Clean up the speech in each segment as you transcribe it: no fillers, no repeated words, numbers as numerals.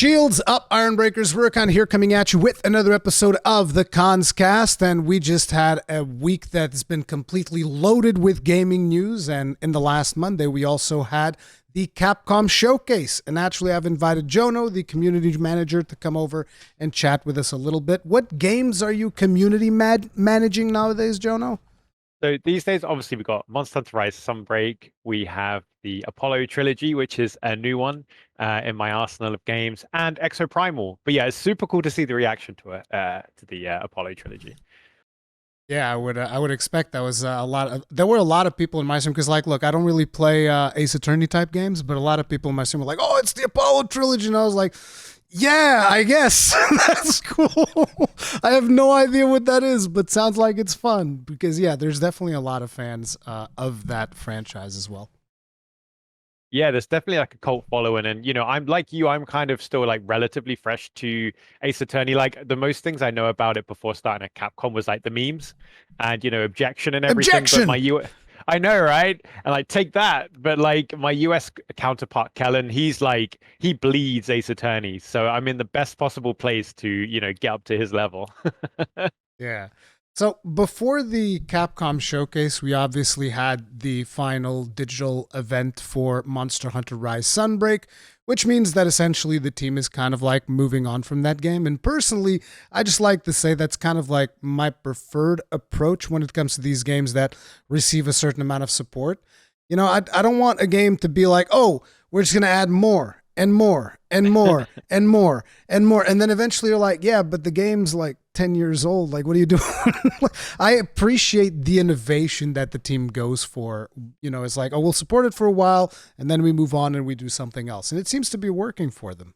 Shields up, Ironbreakers. Rurikhan here, coming at you with another episode of the Cast. And we just had a week that's been completely loaded with gaming news. And in the last Monday, we also had the Capcom showcase. And naturally, I've invited Jonno, the community manager, to come over and chat with us a little bit. What games are you community managing nowadays, Jonno? So these days, obviously, we've got Monster Hunter Rise Sunbreak. We have the Apollo trilogy, which is a new one in my arsenal of games, and Exoprimal. But yeah, it's super cool to see the reaction to it, to the Apollo trilogy. Yeah, I would expect that was a lot of, there were a lot of people in my stream because, like, look, I don't really play Ace Attorney type games, but a lot of people in my stream were like, "Oh, it's the Apollo trilogy," and I was like, "Yeah, I guess that's cool." I have no idea what that is, but sounds like it's fun because yeah, there's definitely a lot of fans of that franchise as well. Yeah, there's definitely like a cult following, and I'm like you, I'm kind of still like relatively fresh to Ace Attorney. Like the most things I know about it before starting at Capcom was like the memes and objection and everything. Objection! But I know, right? And like take that, but like my US counterpart Kellen, he bleeds Ace Attorney, so I'm in the best possible place to get up to his level. Yeah. So before the Capcom showcase, we obviously had the final digital event for Monster Hunter Rise Sunbreak, which means that essentially the team is kind of like moving on from that game. And personally, I just like to say that's kind of like my preferred approach when it comes to these games that receive a certain amount of support. I don't want a game to be like, oh, we're just going to add more and more and more and more and more. And then eventually you're like, yeah, but the game's like 10 years old. Like, what are you doing? I appreciate the innovation that the team goes for. It's like, oh, we'll support it for a while and then we move on and we do something else. And it seems to be working for them.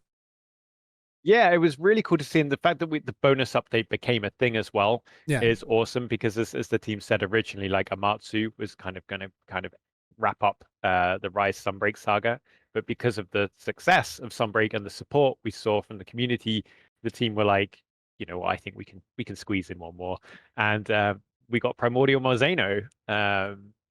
Yeah, it was really cool to see, and the fact that the bonus update became a thing as well is awesome because, as the team said originally, like Amatsu was kind of going to wrap up the Rise Sunbreak saga, but because of the success of Sunbreak and the support we saw from the community, the team were like, I think we can squeeze in one more, and we got Primordial Marzano,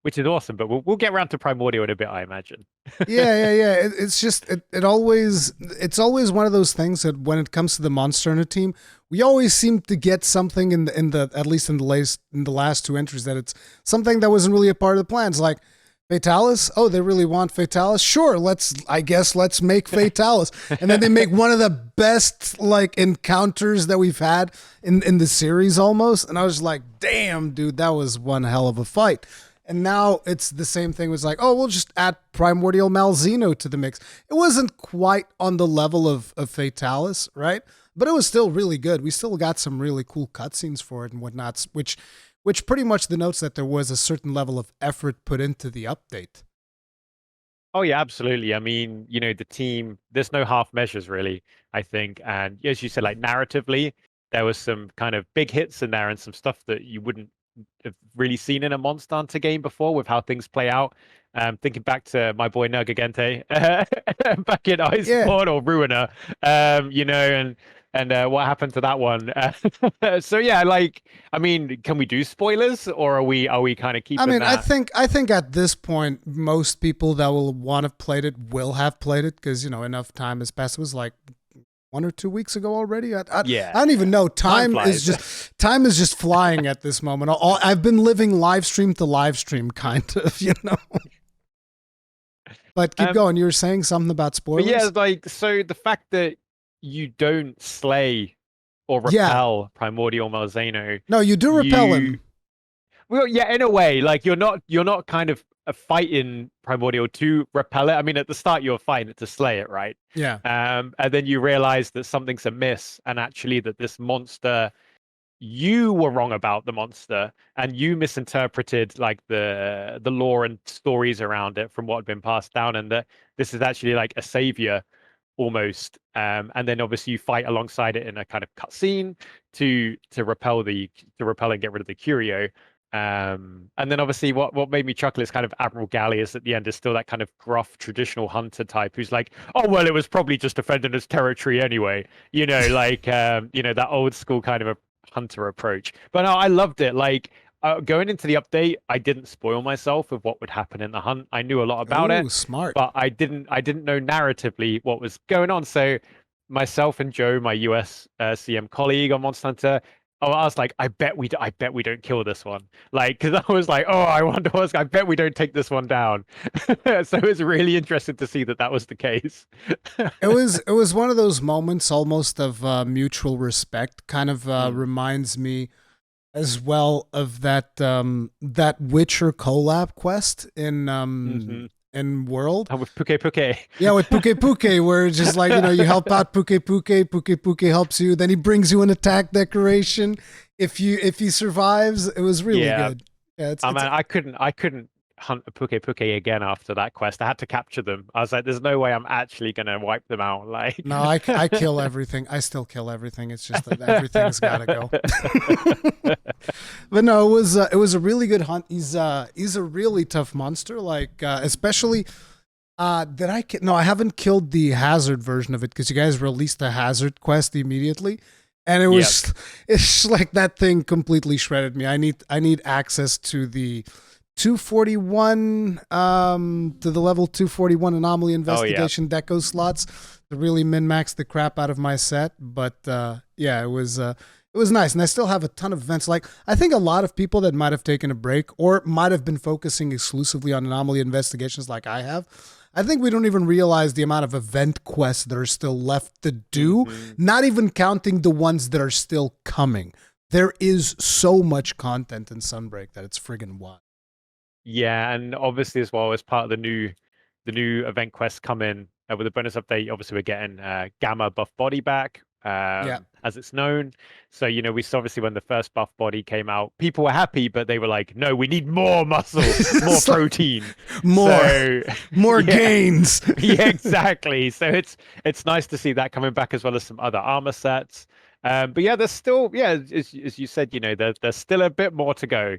which is awesome. But we'll get around to Primordial in a bit, I imagine. Yeah. It's just it's always one of those things that when it comes to the Monster Hunter team, we always seem to get something in the at least in the last two entries that it's something that wasn't really a part of the plans, like Fatalis. Oh, they really want Fatalis? Sure, let's make Fatalis. And then they make one of the best like encounters that we've had in the series almost. And I was like, damn, dude, that was one hell of a fight. And now it's the same thing. It was like, oh, we'll just add Primordial Malzeno to the mix. It wasn't quite on the level of Fatalis, right? But it was still really good. We still got some really cool cutscenes for it and whatnot, which pretty much denotes that there was a certain level of effort put into the update. Oh, yeah, absolutely. I mean, the team, there's no half measures, really, I think. And as you said, like narratively, there was some kind of big hits in there and some stuff that you wouldn't have really seen in a Monster Hunter game before with how things play out. Thinking back to my boy Nurgagente back in Iceborne or Ruiner, and what happened to that one. So yeah, like, I mean, can we do spoilers or are we kind of keeping I mean, that? I think at this point, most people that will want to have played it will have played it because, enough time has passed. It was like 1 or 2 weeks ago already. I don't even know. Time is just flying at this moment. I've been living live stream to live stream, kind of, But keep going. You were saying something about spoilers. Yeah, like, so the fact that you don't slay or repel Primordial Malzeno. No, you do repel him. Well, yeah, in a way, like you're not kind of fighting Primordial to repel it. I mean, at the start you're fighting it to slay it, right? Yeah. And then you realize that something's amiss, and actually that this monster, you were wrong about the monster, and you misinterpreted like the lore and stories around it from what had been passed down, and that this is actually like a savior almost. And then obviously you fight alongside it in a kind of cutscene to repel and get rid of the curio. And then obviously what made me chuckle is kind of Admiral Gallius at the end is still that kind of gruff traditional hunter type who's like, oh well, it was probably just defending his territory anyway, like that old school kind of a hunter approach. But no, I loved it. Like going into the update, I didn't spoil myself with what would happen in the hunt. I knew a lot about it, smart, but I didn't know narratively what was going on. So myself and Joe, my US CM colleague on Monster Hunter, oh, I was like, I bet we don't kill this one. Like, because I was like, oh, I wonder what's, I bet we don't take this one down. So it was really interesting to see that that was the case. It was one of those moments almost of mutual respect. Kind of Mm. reminds me as well of that Witcher collab quest Hmm. in World. And with Puke Puke. Yeah, with Puke Puke, where it's just like, you help out Puke Puke, Puke Puke helps you, then he brings you an attack decoration. If he survives, it was really Yeah. good. Yeah, I it's mean, I couldn't hunt a Puke Puke again after that quest. I had to capture them. I was like, there's no way I'm actually gonna wipe them out. Like, no, I kill everything. I still kill everything. It's just that everything's gotta go. But no, it was a really good hunt. He's a really tough monster. Like especially did no, I haven't killed the hazard version of it because you guys released the hazard quest immediately. And it Yep. was it's just like that thing completely shredded me. I need access to the 241 to the level 241 anomaly Oh yeah. investigation deco slots to really min max the crap out of my set. But yeah, it was nice, and I still have a ton of events. Like I think a lot of people that might have taken a break or might have been focusing exclusively on anomaly investigations, like I have. I think we don't even realize the amount of event quests that are still left to do, Hmm. not even counting the ones that are still coming. There is so much content in Sunbreak that it's friggin' wild. Yeah, and obviously as well as part of the new event quests come in with a bonus update. Obviously, we're getting Gamma buff body back, Yeah. as it's known. So we saw obviously when the first buff body came out, people were happy, but they were like, "No, we need more muscle, more It's like, protein." more, So more yeah, gains. yeah, exactly. So it's nice to see that coming back as well as some other armor sets. But yeah, there's still as you said, there's still a bit more to go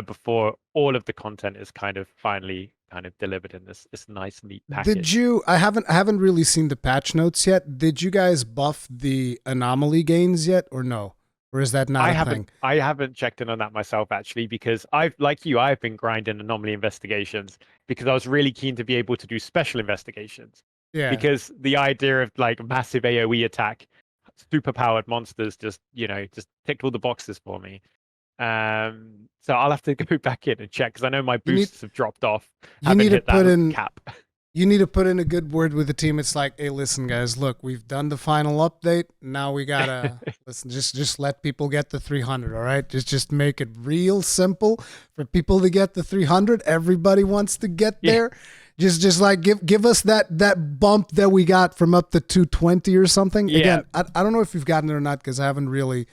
before all of the content is kind of finally kind of delivered in this nice neat Did package. you? I haven't really seen the patch notes yet. Did you guys buff the anomaly gains yet, or no? Or is that not I a haven't thing? I haven't checked in on that myself actually because I've been grinding anomaly investigations because I was really keen to be able to do special investigations Yeah. because the idea of like massive AoE attack, super powered monsters just ticked all the boxes for me. So I'll have to go back in and check because I know my You need boosts have dropped off, you haven't need to hit that put in cap. you need to put in a good word with the team. It's like, hey, listen, guys, look, we've done the final update. Now we gotta listen. Just let people get the 300. All right, just make it real simple for people to get the 300. Everybody wants to get Yeah, there. Just like give us that bump that we got from up to 220 or something. yeah. Again, I don't know if you've gotten it or not because I haven't really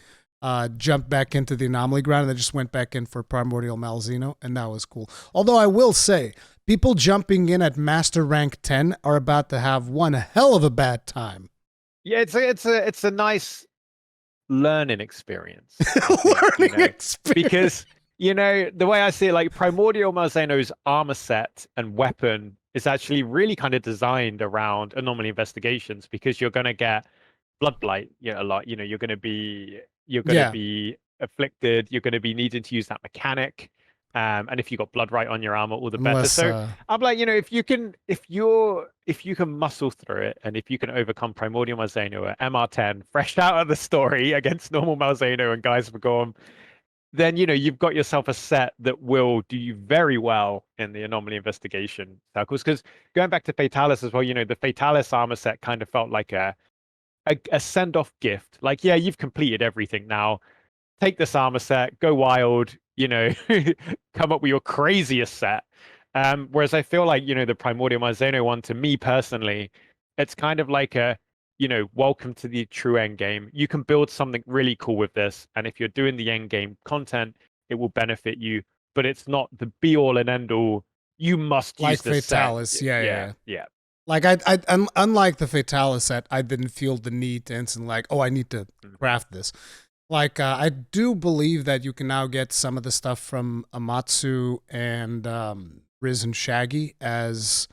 jumped back into the anomaly ground, and I just went back in for Primordial Malzeno, and that was cool. Although I will say, people jumping in at Master Rank 10 are about to have one hell of a bad time. Yeah, it's a nice learning experience, I think, Learning experience. because the way I see it, like Primordial Marzeno's armor set and weapon is actually really kind of designed around anomaly investigations because you're gonna get blood blight, a lot. You're gonna Yeah, be afflicted. You're gonna be needing to use that mechanic. And if you got blood right on your armor, all the better. unless So I'm like, if you can muscle through it, and if you can overcome Primordial Malzeno at MR10, fresh out of the story against normal Malzeno and guys for Gorm, then you've got yourself a set that will do you very well in the anomaly investigation circles. Because going back to Fatalis as well, the Fatalis armor set kind of felt like a send-off gift. Like, yeah, you've completed everything now. Take this armor set, go wild, come up with your craziest set. Whereas I feel like, the Primordial Marzeno one, to me personally, it's kind of like welcome to the true end game. You can build something really cool with this, and if you're doing the end game content, it will benefit you, but it's not the be all and end all. You must like use this set. Fatalis. Yeah, yeah, Yeah, yeah. yeah. Like unlike the Fatalis set, I didn't feel the need to instantly like, oh, I need to Mhm. craft this. Like I do believe that you can now get some of the stuff from Amatsu and Riz and Shaggy as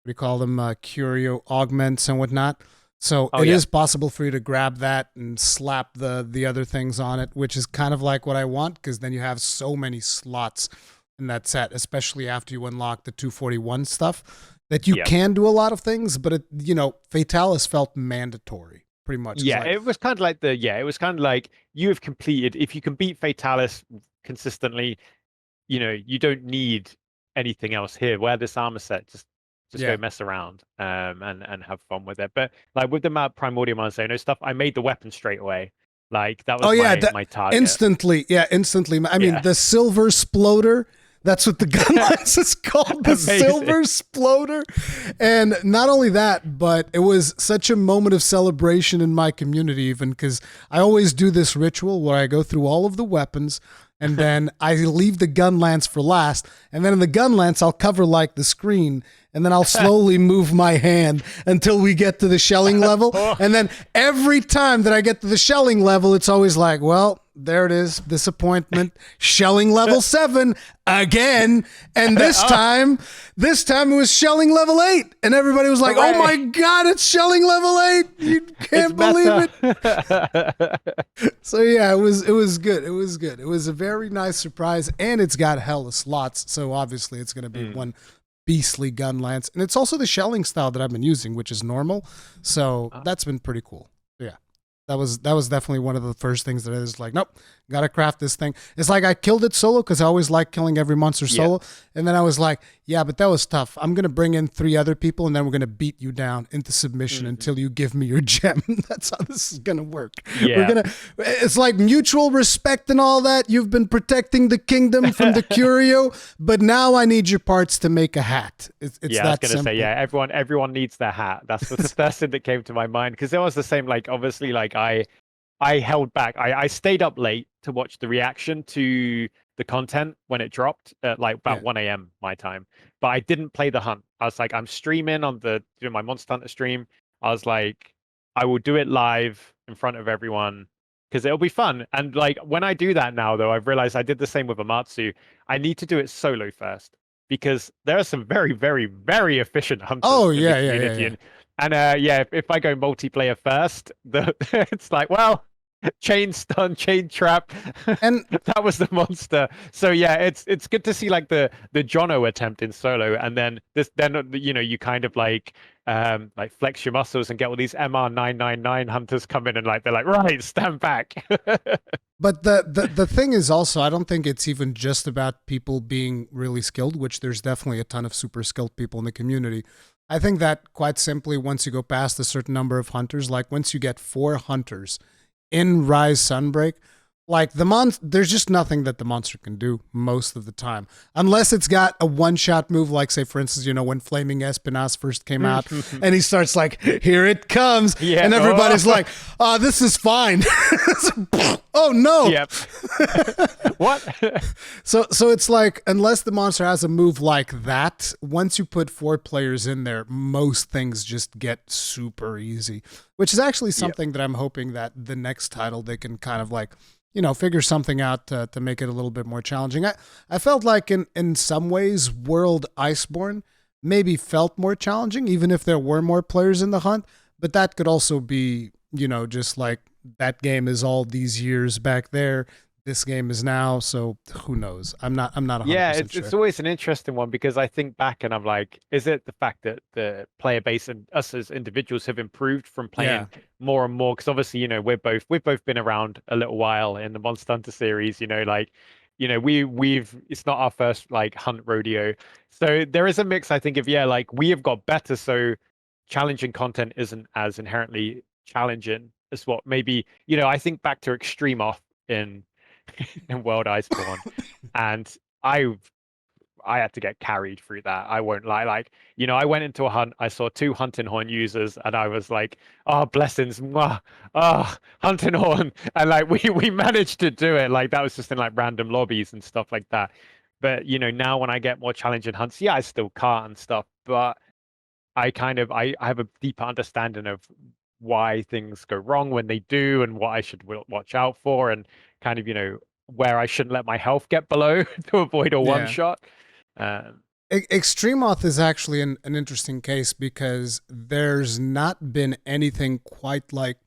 what do you call them, curio augments and whatnot. So Oh it yeah. is possible for you to grab that and slap the other things on it, which is kind of like what I want because then you have so many slots in that set, especially after you unlock the 241 stuff that you Yeah. can do a lot of things. But Fatalis felt mandatory. pretty much. 'Cause Yeah, like, it was kind of like it was kind of like you have completed, if you can beat Fatalis consistently, you don't need anything else here. Wear this armor set, just go yeah. mess around, and have fun with it. But like with the Primordial Monzano stuff, I made the weapon straight away. Like that Oh was yeah, my target. instantly. Yeah, instantly. I mean, Yeah. the silver sploder. That's what the gun lance is called, the Amazing. silver sploder. And not only that, but it was such a moment of celebration in my community, even because I always do this ritual where I go through all of the weapons and then I leave the gun lance for last. And then in the gun lance, I'll cover like the screen and then I'll slowly move my hand until we get to the shelling level. And then every time that I get to the shelling level, it's always like, well, there it is, disappointment, shelling level 7 again. And this time it was shelling level 8. And everybody was like, Hooray. oh my God, it's shelling level 8. You can't believe it. So yeah, it was good. It was good. It was a very nice surprise, and it's got hella slots. So obviously it's going to be one beastly gun lance. And it's also the shelling style that I've been using, which is normal. So that's been pretty cool. Yeah. That was definitely one of the first things that I was like, nope, gotta craft this thing. It's like I killed it solo because I always like killing every monster solo. And then I was like, yeah, but that was tough. I'm going to bring in 3 other people and then we're going to beat you down into submission until you give me your gem. That's how this is going to work. Yeah. It's like mutual respect and all that. You've been protecting the kingdom from the curio, but now I need your parts to make a hat. It's I was that gonna simple. say, yeah, everyone needs their hat. That's the first thing that came to my mind, because it was the same. Like, obviously, like I held back. I stayed up late to watch the reaction to the content when it dropped at like about 1 a.m. my time. But I didn't play the hunt. I was like, I'm streaming on my Monster Hunter stream. I was like, I will do it live in front of everyone because it'll be fun. And like when I do that now, though, I've realized I did the same with Amatsu. I need to do it solo first because there are some very, very, very efficient hunters in the community. And if I go multiplayer first, it's like, well, chain stun, chain trap, and that was the monster. So yeah, it's good to see like the Jonno attempt in solo, and then you kind of like flex your muscles and get all these MR999 hunters come in and like they're like, right, stand back. But the thing is also, I don't think it's even just about people being really skilled, which there's definitely a ton of super skilled people in the community. I think that quite simply, once you go past a certain number of hunters, like once you get 4 hunters in Rise Sunbreak, like there's just nothing that the monster can do most of the time, unless it's got a one-shot move, like say for instance, when Flaming Espinas first came out, and he starts like, here it comes, and everybody's like, oh, this is fine. Oh no. Yep. What? So it's like, unless the monster has a move like that, once you put 4 players in there, most things just get super easy, which is actually something that I'm hoping that the next title they can kind of like, figure something out to make it a little bit more challenging. I felt like in some ways World Iceborne maybe felt more challenging, even if there were more players in the hunt, but that could also be, just like that game is all these years back there. This game is now, so who knows? I'm not 100% sure. It's always an interesting one because I think back and I'm like, is it the fact that the player base and us as individuals have improved from playing more and more? Because obviously, we've both been around a little while in the Monster Hunter series. We've it's not our first like hunt rodeo, so there is a mix. I think of like we have got better, so challenging content isn't as inherently challenging as what maybe I think back to Extreme Off in World Iceborne, and I had to get carried through that. I won't lie. Like, I went into a hunt, I saw 2 hunting horn users, and I was like, oh, blessings, mwah, oh, hunting horn. And like we managed to do it. Like that was just in like random lobbies and stuff like that. But now when I get more challenging hunts, I still can't and stuff, but I have a deeper understanding of why things go wrong when they do and what I should watch out for, and kind of where I shouldn't let my health get below to avoid a one shot. Extremoth is actually an interesting case because there's not been anything quite like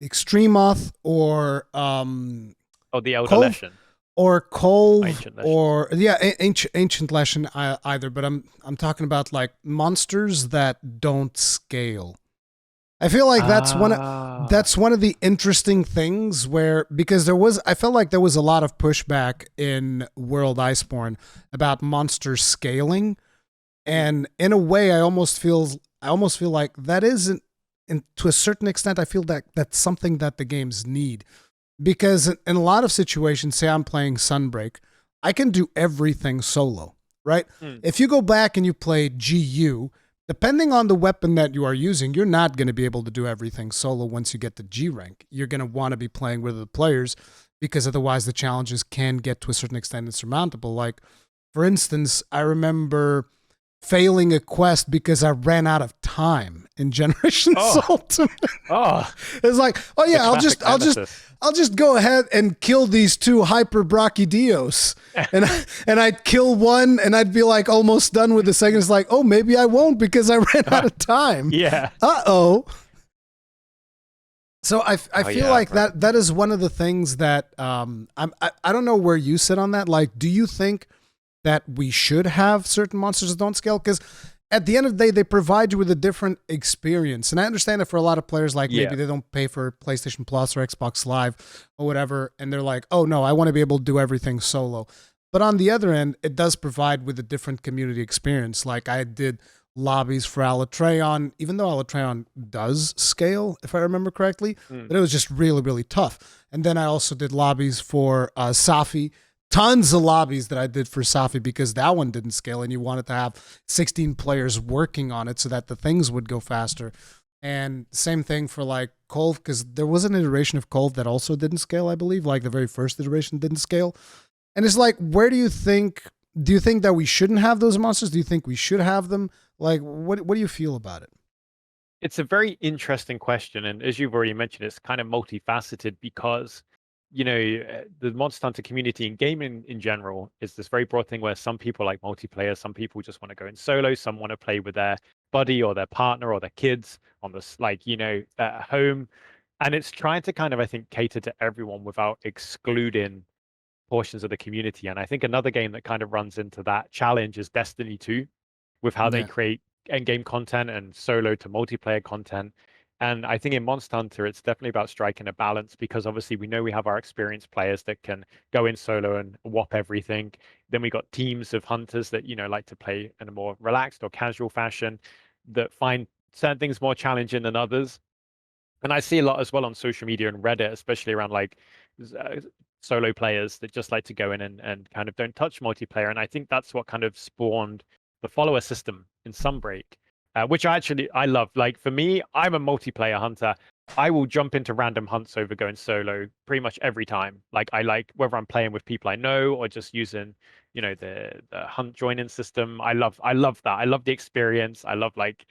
Extremoth or the Elder Lesson or Cove or Ancient Lesson either, but I'm talking about like monsters that don't scale. I feel like Ah. that's one of the interesting things where, because I felt like there was a lot of pushback in World Iceborne about monster scaling, Mm. and in a way I almost feel like that isn't, and to a certain extent I feel that that's something that the games need, because in a lot of situations, say I'm playing Sunbreak, I can do everything solo, right? Mm. If you go back and you play GU, depending on the weapon that you are using, you're not going to be able to do everything solo once you get to G rank. You're going to want to be playing with other players, because otherwise the challenges can get to a certain extent insurmountable. Like, for instance, I remember failing a quest because I ran out of time in Generations Oh. Ultimate. Oh. It's like, oh The yeah, classic nemesis. I'll just go ahead and kill these two hyper brachydiotes. And I'd kill one and I'd be like almost done with the second. It's like, oh, maybe I won't because I ran out of time. Yeah. Uh-oh. So I Oh feel yeah. like that is one of the things that I don't know where you sit on that. Like, do you think that we should have certain monsters that don't scale? Because at the end of the day, they provide you with a different experience. And I understand that for a lot of players, like Yeah. maybe they don't pay for PlayStation Plus or Xbox Live or whatever, and they're like, oh no, I want to be able to do everything solo. But on the other end, it does provide with a different community experience. Like, I did lobbies for Alatreon, even though Alatreon does scale, if I remember correctly, Mm. but it was just really, really tough. And then I also did lobbies for Safi, tons of lobbies that I did for Safi, because that one didn't scale and you wanted to have 16 players working on it so that the things would go faster. And same thing for like Kolv, because there was an iteration of Kolv that also didn't scale, I believe. Like the very first iteration didn't scale. And it's like, where do you think that we shouldn't have those monsters? Do you think we should have them? Like, what do you feel about it? It's a very interesting question, and as you've already mentioned, it's kind of multifaceted because, the Monster Hunter community and gaming in general is this very broad thing where some people like multiplayer, some people just want to go in solo, some want to play with their buddy or their partner or their kids on this, at home, and it's trying to kind of, I think, cater to everyone without excluding portions of the community. And I think another game that kind of runs into that challenge is Destiny 2, with how they Yeah. create end-game content and solo to multiplayer content. And I think in Monster Hunter, it's definitely about striking a balance, because obviously we know we have our experienced players that can go in solo and whop everything. Then we got teams of hunters that, like to play in a more relaxed or casual fashion, that find certain things more challenging than others. And I see a lot as well on social media and Reddit, especially around uh, solo players that just like to go in and kind of don't touch multiplayer. And I think that's what kind of spawned the follower system in Sunbreak, which I love. Like for me, I'm a multiplayer hunter. I will jump into random hunts over going solo pretty much every time. Like I like whether I'm playing with people I know or just using, the hunt joining system. I love that. I love the experience. I love like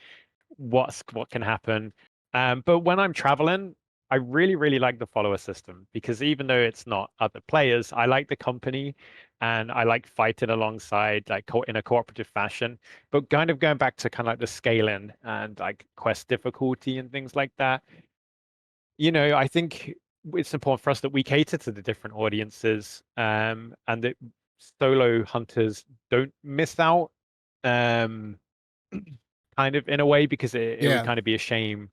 what can happen. But when I'm traveling, I really, really like the follower system, because even though it's not other players, I like the company and I like fighting alongside, like in a cooperative fashion. But kind of going back to kind of like the scaling and like quest difficulty and things like that, I think it's important for us that we cater to the different audiences, and that solo hunters don't miss out. Um, kind of in a way, because it would Yeah. kind of be a shame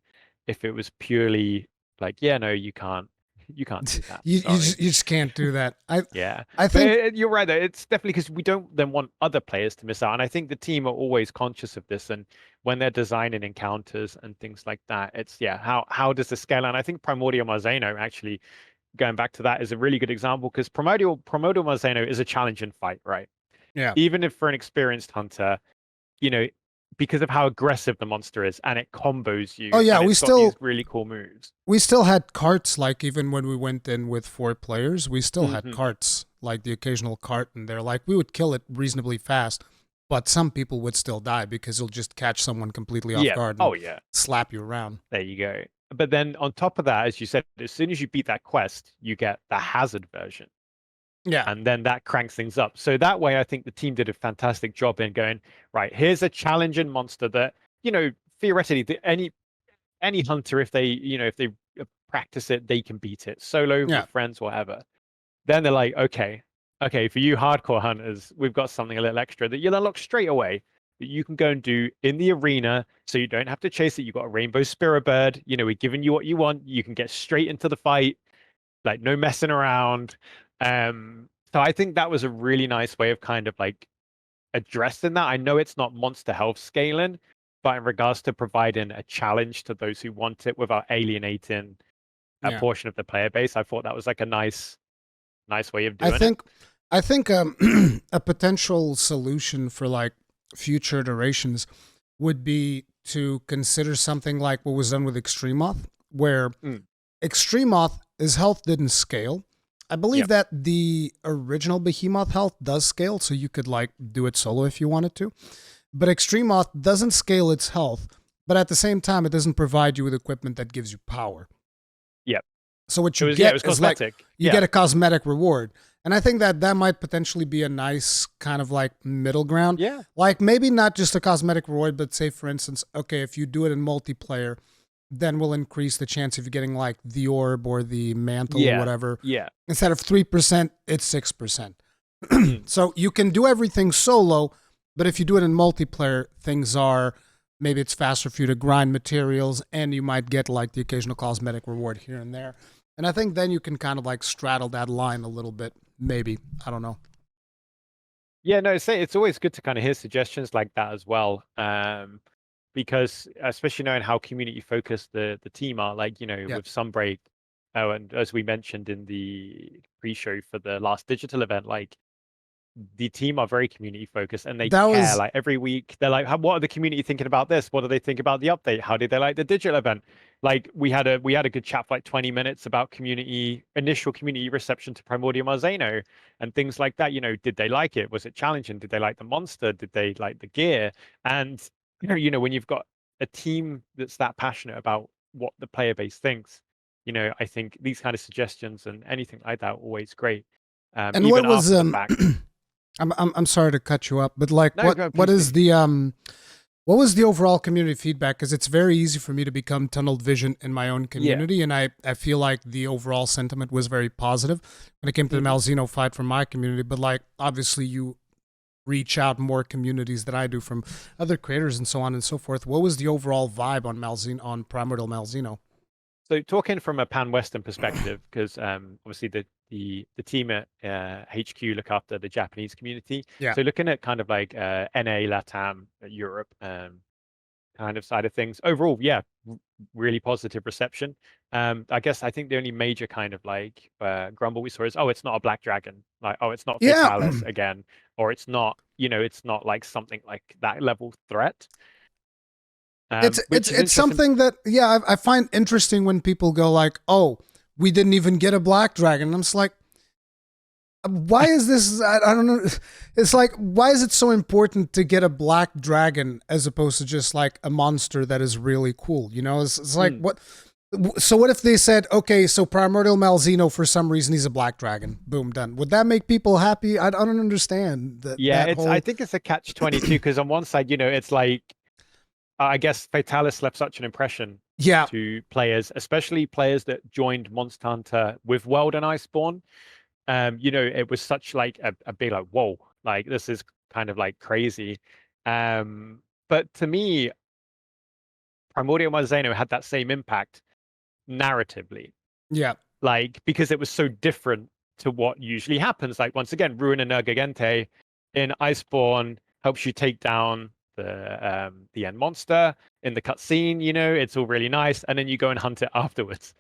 if it was purely like, yeah, no, you can't do that. Sorry. You just can't do that. Yeah, I but think you're right though. It's definitely because we don't then want other players to miss out, and I think the team are always conscious of this. And when they're designing encounters and things like that, it's yeah, how does the scale? And I think Primordial Marzano, actually going back to that, is a really good example, because Primordial Marzano is a challenge and fight, right? yeah. Even if for an experienced hunter, you know, because of how aggressive the monster is, and it combos Oh you, yeah, and it's got these really cool moves. we still had carts, like even when we went in with 4 players, we still had Hmm. carts, like the occasional cart, and they're like we would kill it reasonably fast, but some people would still die because you'll just catch someone completely off Yeah. guard Oh and yeah. slap you around. There you go. But then on top of that, as you said, as soon as you beat that quest, you get the hazard version. Yeah. And then that cranks things up. So that way, I think the team did a fantastic job in going, right, here's a challenging monster that, theoretically, any hunter, if they, if they practice it, they can beat it solo Yeah. with friends, whatever. Then they're like, okay, for you hardcore hunters, we've got something a little extra that you'll unlock straight away. that you can go and do in the arena, so you don't have to chase it. You've got a rainbow spirit bird. We're giving you what you want. You can get straight into the fight, like no messing around. So I think that was a really nice way of kind of like addressing that. I know it's not monster health scaling, but in regards to providing a challenge to those who want it without alienating a Yeah. portion of the player base, I thought that was like a nice way of I doing it. think I think a potential solution for like future iterations would be to consider something like what was done with Extremoth, where Mm. Extremoth, his health didn't scale. I believe Yep. that the original Behemoth health does scale, so you could like do it solo if you wanted to. But Extremoth doesn't scale its health, but at the same time, it doesn't provide you with equipment that gives you power. Yep. So what It you was get it was is like cosmetic. you get a cosmetic reward. And I think that that might potentially be a nice kind of like middle ground. Yeah. Like maybe not just a cosmetic reward, but say for instance, okay, if you do it in multiplayer, then we'll increase the chance of you getting like the orb or the mantle or Yeah. whatever. Yeah. Instead of 3%, it's 6%. Mm. So you can do everything solo, but if you do it in multiplayer, things are maybe it's faster for you to grind materials and you might get like the occasional cosmetic reward here and there. And I think then you can kind of like straddle that line a little bit. Maybe. I don't know. Yeah, no, it's always good to kind of hear suggestions like that as well. Because especially knowing how community focused the team are, like, Yeah. with Sunbreak, oh, and as we mentioned in the pre-show for the last digital event, like the team are very community focused and they That care. was Like every week, they're like, what are the community thinking about this? What do they think about the update? How did they like the digital event? Like we had a good chat for like 20 minutes about initial community reception to Primordial Marzano and things like that. Did they like it? Was it challenging? Did they like the monster? Did they like the gear? And when you've got a team that's that passionate about what the player base thinks, I think these kind of suggestions and anything like that are always great. and Even what was after the fact. I'm sorry to cut you up, but like No, go, what please do. is the what was the overall community feedback? Because it's very easy for me to become tunneled vision in my own Yeah. community, and I feel like the overall sentiment was very positive when it came to the Mhm. Malzeno fight from my community. But like obviously you reach out more communities than I do from other creators and so on and so forth. What was the overall vibe on Malzeno on Primordial Malzeno? So talking from a pan-Western perspective, because obviously the team at HQ look after the Japanese community. Yeah. So looking at kind of like NA, LATAM, Europe, kind of side of things. Overall, yeah, really positive reception. I think the only major kind of like grumble we saw is, oh, it's not a black dragon, like, oh, it's not Yeah. Fatalis again, or it's not, it's not like something like that level threat. Which is It's interesting. something that I find interesting when people go like, oh, we didn't even get a black dragon. And I'm just like, why is this? I don't know. It's like, why is it so important to get a black dragon as opposed to just like a monster that is really cool? It's like what? So what if they said, okay, so Primordial Malzeno for some reason he's a black dragon. Boom, done. Would that make people happy? I don't understand that. Yeah, That whole I think it's a catch-22 because on one side, it's like I guess Fatalis left such an impression yeah. to players, especially players that joined Monster Hunter with World and Iceborne. It was such like a big like, whoa, like this is kind of like crazy. But to me, Primordial Marzano had that same impact narratively, Yeah. like because it was so different to what usually happens. Like once again, Ruin and Nergigante in Iceborne helps you take down the end monster in the cutscene. It's all really nice, and then you go and hunt it afterwards.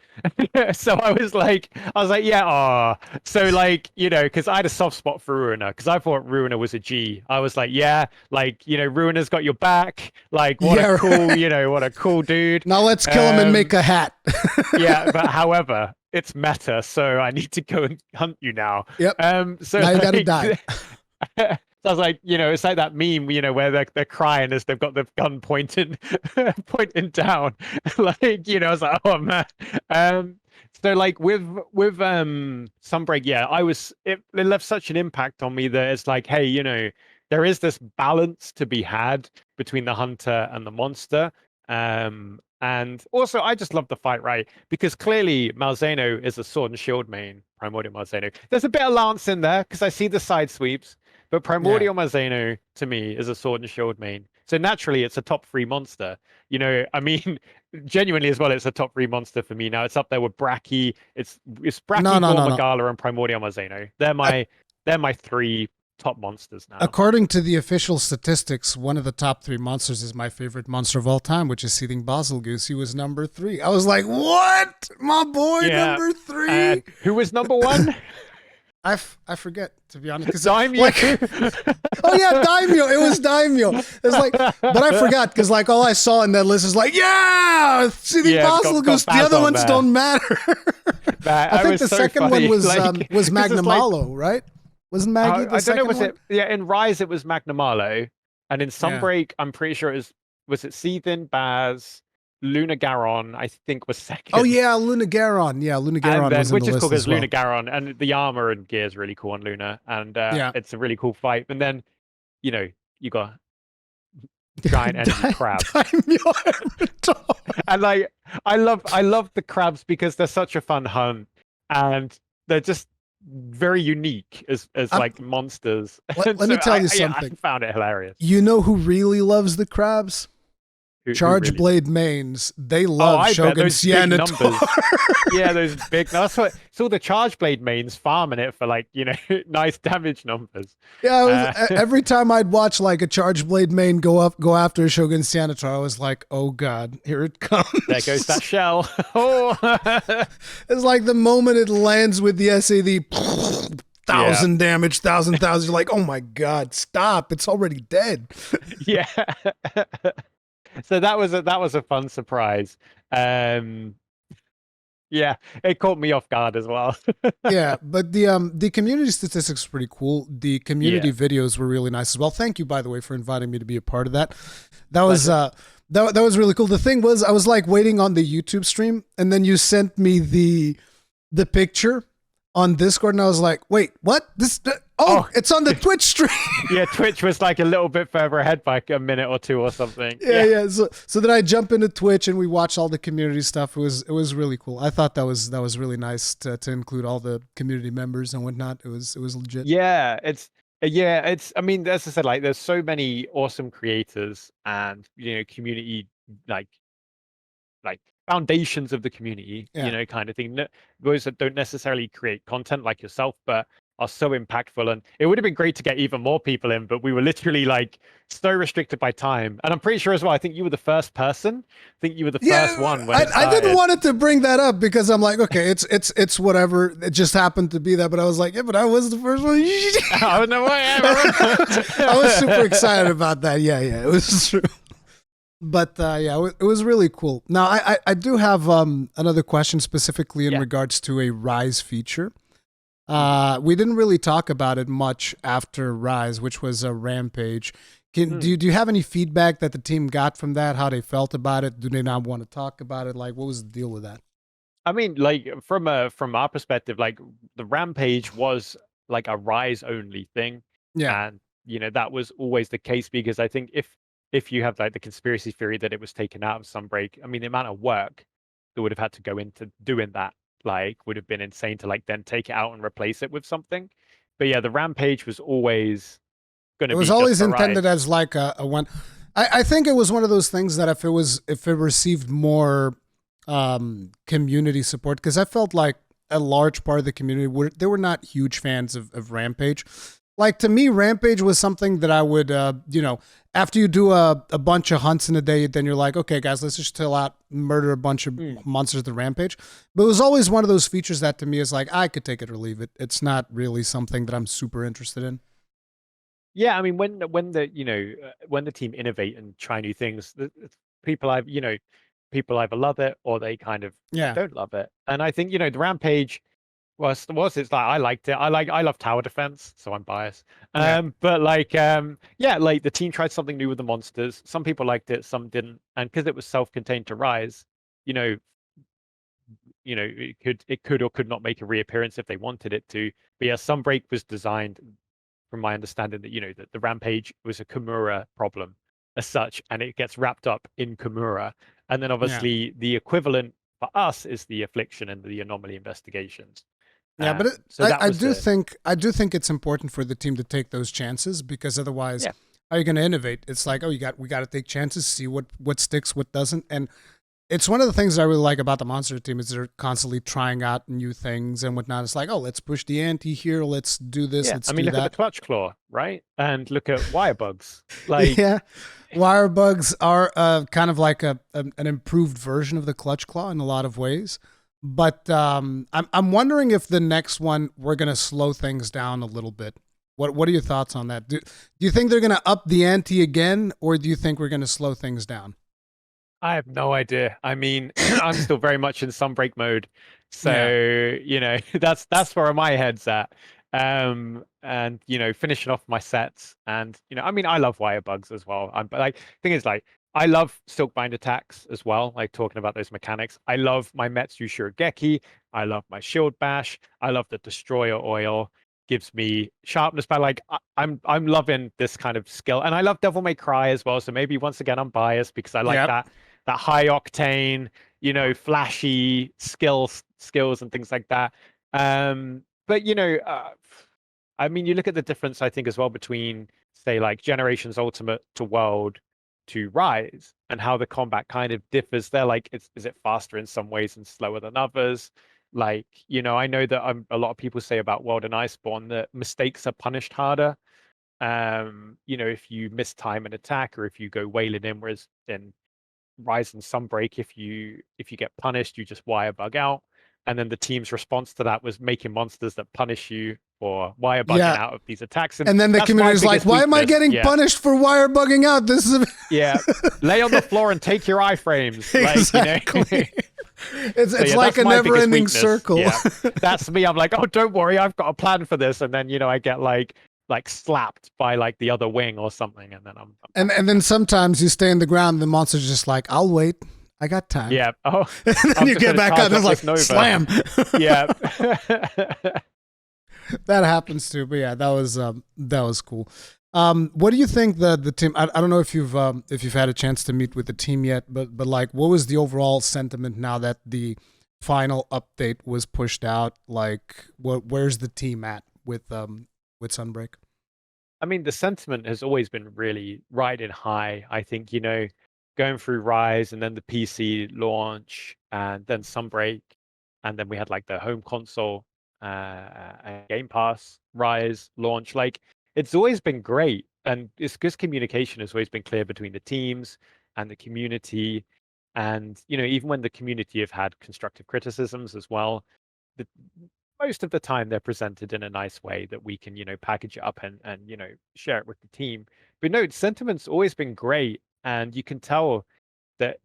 So I was like, yeah, so like, because I had a soft spot for Ruiner, because I thought Ruiner was a G. I was like, yeah, like, Ruiner's got your back. Like, what Yeah, a cool, right. what a cool dude. Now let's kill him and make a hat. Yeah, but however, it's meta, so I need to go and hunt you now. Yep. So Now you gotta like, die. so I was like, it's like that meme, where they're crying as they've got the gun pointing pointing down. Like, I was like, oh man. So like with Sunbreak, yeah, it left such an impact on me that it's like, hey, there is this balance to be had between the hunter and the monster. And also, I just love the fight, right? Because clearly, Malzeno is a sword and shield main, Primordial Malzeno. There's a bit of Lance in there because I see the side sweeps, but Yeah. Primordial Marzano to me is a sword and shield main. So naturally, it's a top 3 monster. I mean, genuinely as well, it's a top 3 monster for me now. It's up there with Bracky. It's No, Bracky, no, no, no. Gormagala, and Primordial Marzano. They're my 3 top monsters now. According to the official statistics, one of the top 3 monsters is my favorite monster of all time, which is Seething Basilgoose. He was number 3. I was like, what? My boy, number 3? Who was number 1? I forget, to be honest. Daimyo. Oh yeah, Daimyo. It was Daimyo. It's like, but I forgot because like all I saw in that list is like, yeah, Seething Basilgoose. The other ones don't matter. I think the second one was Magnamalo, right? Wasn't Maggie the second one? In Rise it was Magnamalo, and in Sunbreak I'm pretty sure it was it Seething, Baz, Luna Garon, I think was second. Oh yeah, Luna Garon. Yeah, Luna Garon was in the list as well. Which is cool because Luna Garon, and the armor and gear is really cool on Luna, and it's a really cool fight. And then, you got giant energy crab. And like, I love the crabs because they're such a fun hunt, and they're just very unique as like monsters. Let me tell you something. I found it hilarious. You know who really loves the crabs? Charge Blade mains. They love Shogun Cyanotol. Yeah, those big. That's what. So the Charge Blade mains farming it for like nice damage numbers. Yeah, every time I'd watch like a Charge Blade main go after Shogun Cyanotol, I was like, oh god, here it comes. There goes that shell. Oh, it's like the moment it lands with the SAD. 1,000 damage, 1,000. You're like, oh my god, stop! It's already dead. Yeah. So that was a fun surprise. Yeah, it caught me off guard as well. Yeah, but the community statistics were pretty cool. The community videos were really nice as well. Thank you, by the way, for inviting me to be a part of that. That was that was really cool. The thing was, I was like waiting on the YouTube stream, and then you sent me the picture on Discord, and I was like, wait, what? It's on the Twitch stream. Yeah, Twitch was like a little bit further ahead by a minute or two or something. Yeah. So then I jump into Twitch and we watch all the community stuff. It was really cool. I thought that was really nice to include all the community members and whatnot. It was legit. Yeah, it's I mean, as I said, like there's so many awesome creators and community like foundations of the community, kind of thing. Those that don't necessarily create content like yourself, but are so impactful. And it would have been great to get even more people in, but we were literally like so restricted by time. And I'm pretty sure as well, I think you were the first person. I think you were the first one. When I didn't want it to bring that up because I'm like, okay, it's whatever. It just happened to be that. But I was like, yeah, but I was the first one. Oh, no way. I was super excited about that. Yeah, it was true. But it was really cool. Now, I do have another question specifically in regards to a Rise feature. We didn't really talk about it much after Rise, which was a Rampage. Do you have any feedback that the team got from that? How they felt about it? Do they not want to talk about it? Like, what was the deal with that? I mean, like from our perspective, like the Rampage was like a Rise only thing. Yeah, and that was always the case because I think if you have like the conspiracy theory that it was taken out of Sunbreak, I mean, the amount of work that would have had to go into doing that would have been insane to like then take it out and replace it with something. But yeah, the Rampage was always going to be. It was always intended as like a one. I think it was one of those things that if it received more community support, because I felt like a large part of the community they were not huge fans of Rampage. Like to me, Rampage was something that I would, after you do a bunch of hunts in a day, then you're like, okay, guys, let's just chill out, murder a bunch of monsters at the Rampage. But it was always one of those features that to me is like, I could take it or leave it. It's not really something that I'm super interested in. Yeah, I mean, when the team innovate and try new things, people either love it or they kind of don't love it. And I think the Rampage. It's like I liked it. I love tower defense, so I'm biased. But like the team tried something new with the monsters. Some people liked it, some didn't. And because it was self-contained to Rise, it could or could not make a reappearance if they wanted it to. But yeah, Sunbreak was designed, from my understanding, that the Rampage was a Kimura problem as such, and it gets wrapped up in Kimura. And then obviously the equivalent for us is the Affliction and the Anomaly investigations. Yeah, but I do think it's important for the team to take those chances because otherwise, how are you going to innovate? It's like, oh, we got to take chances, see what sticks, what doesn't, and it's one of the things I really like about the Monster team is they're constantly trying out new things and whatnot. It's like, oh, let's push the ante here, let's do this, Yeah, let's I mean, do look at the that. clutch claw, right? And look at wire bugs. Like, Yeah, wire bugs are kind of like an improved version of the clutch claw in a lot of ways. But I'm wondering if the next one we're gonna slow things down a little bit. What are your thoughts on that? Do you think they're gonna up the ante again, or do you think we're gonna slow things down? I have no idea. I mean, I'm still very much in Sunbreak mode, Yeah, so that's where my head's at. And finishing off my sets, and I mean, I love wire bugs as well. But like, thing is, like, I love Silkbind attacks as well. Like talking about those mechanics, I love my Metsu Shurigeki. I love my Shield Bash. I love the Destroyer Oil. Gives me sharpness, but like I'm loving this kind of skill, and I love Devil May Cry as well. So maybe once again I'm biased because I like yeah, that high octane, flashy skills and things like that. But I mean, you look at the difference, I think, as well between, say, like Generations Ultimate to World to Rise, and how the combat kind of differs. They're like, is it faster in some ways and slower than others? Like, I know that a lot of people say about World and Iceborne that mistakes are punished harder. If you miss time an attack or if you go wailing in, whereas in Rise and Sunbreak, if you get punished, you just wire bug out. And then the team's response to that was making monsters that punish you for wire bugging yeah. out of these attacks. And And then the that's my community is like, biggest why am I weakness. getting Yeah. punished for wire bugging out? This is Yeah. Lay on the floor and take your iframes. exactly. It's So, like a that's my never biggest ending weakness. circle. Yeah. That's me. I'm like, oh, don't worry, I've got a plan for this. And then, I get like slapped by like the other wing or something. And then I'm And then sometimes you stay in the ground, and the monster's just like, I'll wait. I got time. yeah. Oh, And then I'm you just get gonna back charge up and up it's this like, Nova. slam. Yeah. That happens too. But yeah, that was cool. What do you think the team? I don't know if you've had a chance to meet with the team yet, but like, what was the overall sentiment now that the final update was pushed out? Like, where's the team at with Sunbreak? I mean, the sentiment has always been really riding high. I think, going through Rise and then the PC launch and then Sunbreak, and then we had like the home console and Game Pass Rise launch. Like, it's always been great. And it's because communication has always been clear between the teams and the community. And, even when the community have had constructive criticisms as well, the, most of the time they're presented in a nice way that we can, package it up and share it with the team. But no, sentiment's always been great, and you can tell that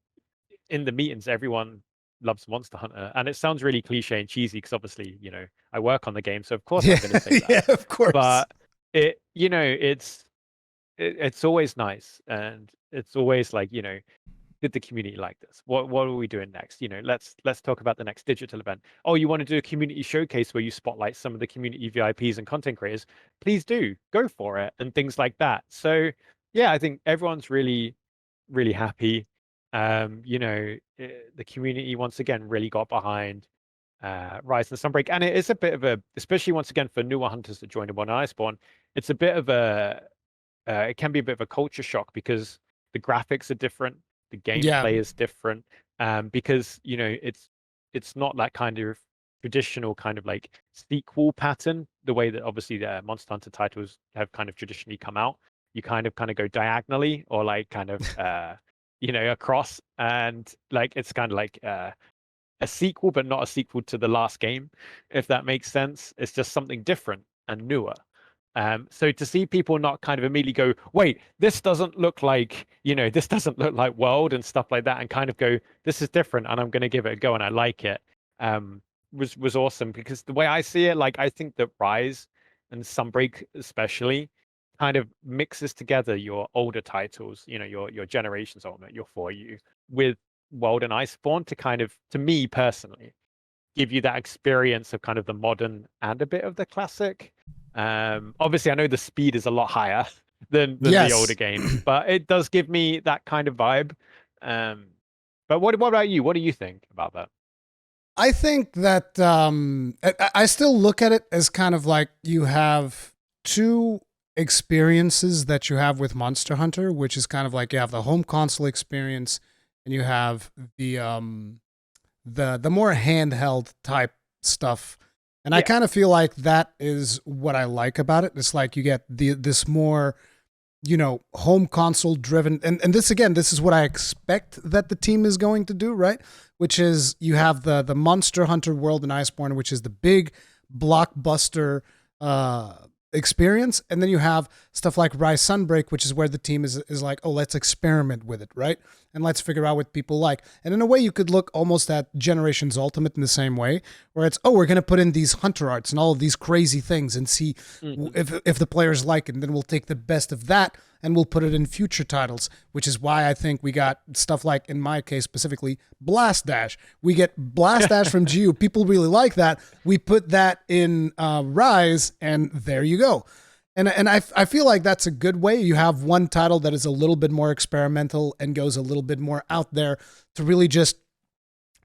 in the meetings everyone loves Monster Hunter. And it sounds really cliche and cheesy because obviously, I work on the game, so of course I'm going to say that. Yeah, of course. But it's always nice, and it's always like, did the community like this? What are we doing next? Let's talk about the next digital event. Oh, you want to do a community showcase where you spotlight some of the community VIPs and content creators? Please do, go for it, and things like that. So yeah, I think everyone's really, really happy. The community once again really got behind Rise and Sunbreak, and it is a bit of a, especially once again for newer hunters that join in One Iceborne, it's a bit of a it can be a bit of a culture shock because the graphics are different, the Yeah. gameplay is different, because it's not that kind of traditional kind of like sequel pattern, the way that obviously the Monster Hunter titles have kind of traditionally come out. You kind of go diagonally or like kind of across, and like it's kind of like a sequel, but not a sequel to the last game, if that makes sense. It's just something different and newer. So to see people not kind of immediately go, wait, this doesn't look like, this doesn't look like World and stuff like that, and kind of go, this is different and I'm going to give it a go and I like it, was awesome. Because the way I see it, like, I think that Rise and Sunbreak especially kind of mixes together your older titles, your Generations Ultimate, your For You, with World and Iceborne to kind of, to me personally, give you that experience of kind of the modern and a bit of the classic. Obviously, I know the speed is a lot higher than Yes. the older games, but it does give me that kind of vibe. But what about you? What do you think about that? I think that I still look at it as kind of like you have two experiences that you have with Monster Hunter, which is kind of like you have the home console experience and you have the more handheld type stuff. And I Yeah. kind of feel like that is what I like about it. It's like you get this more, home console driven, and this again, this is what I expect that the team is going to do, right? Which is you have the Monster Hunter World in Iceborne, which is the big blockbuster experience, and then you have stuff like Rise Sunbreak, which is where the team is like, oh, let's experiment with it, right? And let's figure out what people like. And in a way, you could look almost at Generations Ultimate in the same way, where it's, oh, we're going to put in these hunter arts and all of these crazy things and see if the players like it, and then we'll take the best of that and we'll put it in future titles, which is why I think we got stuff like, in my case specifically, Blast Dash. We get Blast Dash from GU. People really like that. We put that in Rise, and there you go. And I feel like that's a good way. You have one title that is a little bit more experimental and goes a little bit more out there to really just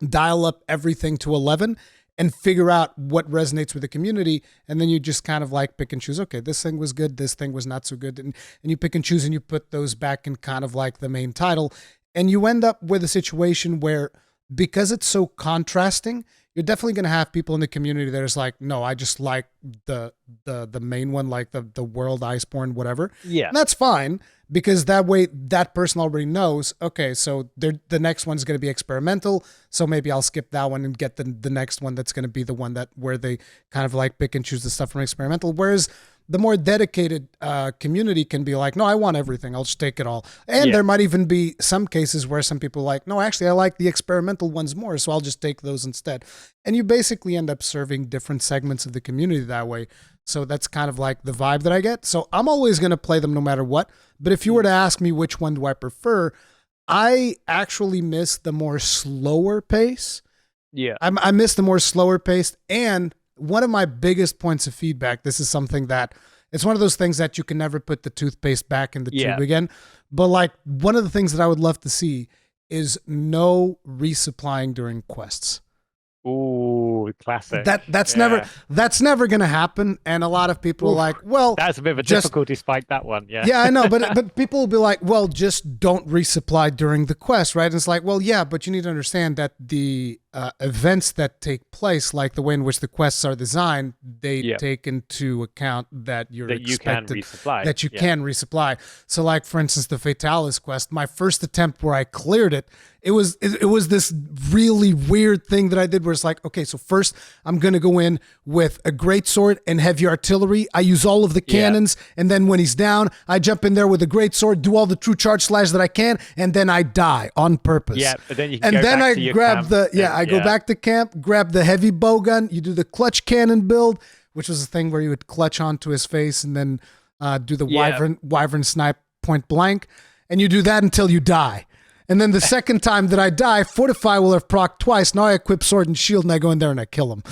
dial up everything to 11 and figure out what resonates with the community. And then you just kind of like pick and choose, okay, this thing was good, this thing was not so good. And you pick and choose and you put those back in kind of like the main title. And you end up with a situation where, because it's so contrasting, you're definitely going to have people in the community that is like, no, I just like the main one, like the World Iceborne, whatever. Yeah. And that's fine, because that way that person already knows, okay, so the next one's going to be experimental, so maybe I'll skip that one and get the next one that's going to be the one that where they kind of like pick and choose the stuff from experimental. Whereas the more dedicated community can be like, no, I want everything. I'll just take it all. And there might even be some cases where some people are like, no, actually, I like the experimental ones more, so I'll just take those instead. And you basically end up serving different segments of the community that way. So that's kind of like the vibe that I get. So I'm always going to play them no matter what. But if you were to ask me which one do I prefer, I actually miss the more slower pace. Yeah. I miss the more slower pace. And one of my biggest points of feedback, this is something that it's one of those things that you can never put the toothpaste back in the tube again. But like one of the things that I would love to see is no resupplying during quests. Ooh, classic. That's never gonna happen. And a lot of people are like, well, that's a bit of a difficulty spike, that one. Yeah. Yeah, I know, but people will be like, well, just don't resupply during the quest, right? And it's like, well, yeah, but you need to understand that the events that take place, like the way in which the quests are designed, they take into account that you're expected, that you can resupply. So, like for instance, the Fatalis quest, my first attempt where I cleared it, it was this really weird thing that I did where it's like, okay, so first I'm gonna go in with a greatsword and heavy artillery. I use all of the cannons, and then when he's down, I jump in there with a greatsword, do all the true charge slash that I can, and then I die on purpose. Yeah, but then you can and go then back I to your grab camp I go back to camp, grab the heavy bow gun. You do the clutch cannon build, which was a thing where you would clutch onto his face and then do the wyvern snipe point blank, and you do that until you die. And then the second time that I die, Fortify will have proc twice. Now I equip Sword and Shield, and I go in there and I kill him.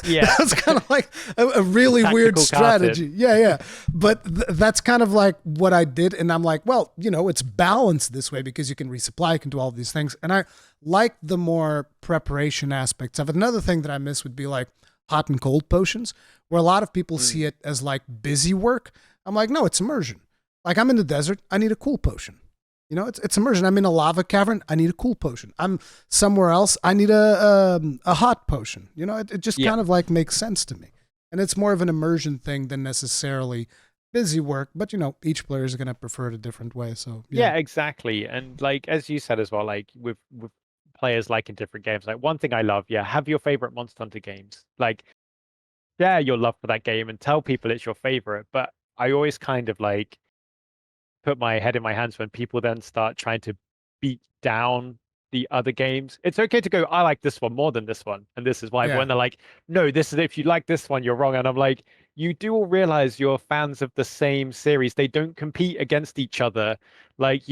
That's kind of like a really weird strategy. Yeah. But that's kind of like what I did. And I'm like, well, it's balanced this way because you can resupply, you can do all these things. And I like the more preparation aspects of it. Another thing that I miss would be like hot and cold potions, where a lot of people see it as like busy work. I'm like, no, it's immersion. Like I'm in the desert, I need a cool potion. It's immersion. I'm in a lava cavern. I need a cool potion. I'm somewhere else. I need a hot potion. It just kind of like makes sense to me. And it's more of an immersion thing than necessarily busy work. But, each player is going to prefer it a different way. So, yeah, exactly. And like, as you said as well, like with players like in different games, like one thing I love, have your favorite Monster Hunter games. Like, share your love for that game and tell people it's your favorite. But I always kind of like put my head in my hands when people then start trying to beat down the other games. It's okay to go, I like this one more than this one, and this is why. When they're like, no, this is, if you like this one, you're wrong. And I'm like, you do all realize you're fans of the same series. They don't compete against each other. Like,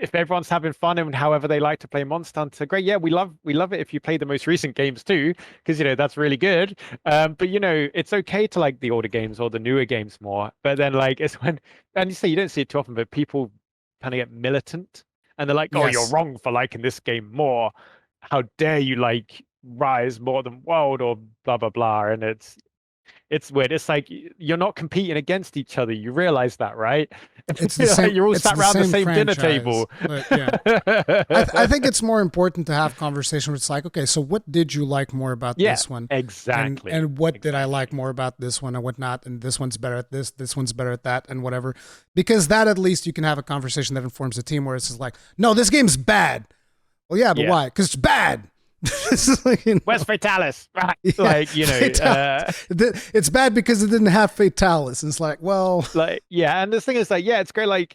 if everyone's having fun and however they like to play Monster Hunter, great. Yeah, we love it if you play the most recent games too, because that's really good. But it's okay to like the older games or the newer games more. But then like it's when, and you don't see it too often, but people kind of get militant and they're like, oh, you're wrong for liking this game more. How dare you like Rise more than World or blah blah blah. And it's it's weird. It's like you're not competing against each other. You realize that, right? It's the same. Like you're all It's sat the around the same same dinner franchise, table. but yeah. I think it's more important to have conversation where it's like, okay, so what did you like more about Yeah, this one? exactly. And what did I like Exactly. more about this one and what not? And this one's better at this one's better at that, and whatever. Because that at least you can have a conversation that informs the team where it's just like, no, this game's bad. Well, yeah, but Yeah. why? Because it's bad. It's like, Where's Fatalis? Right. yeah, Like, it's bad because it didn't have Fatalis. And it's like, well, like, yeah. And the thing is, like, yeah, it's great. Like,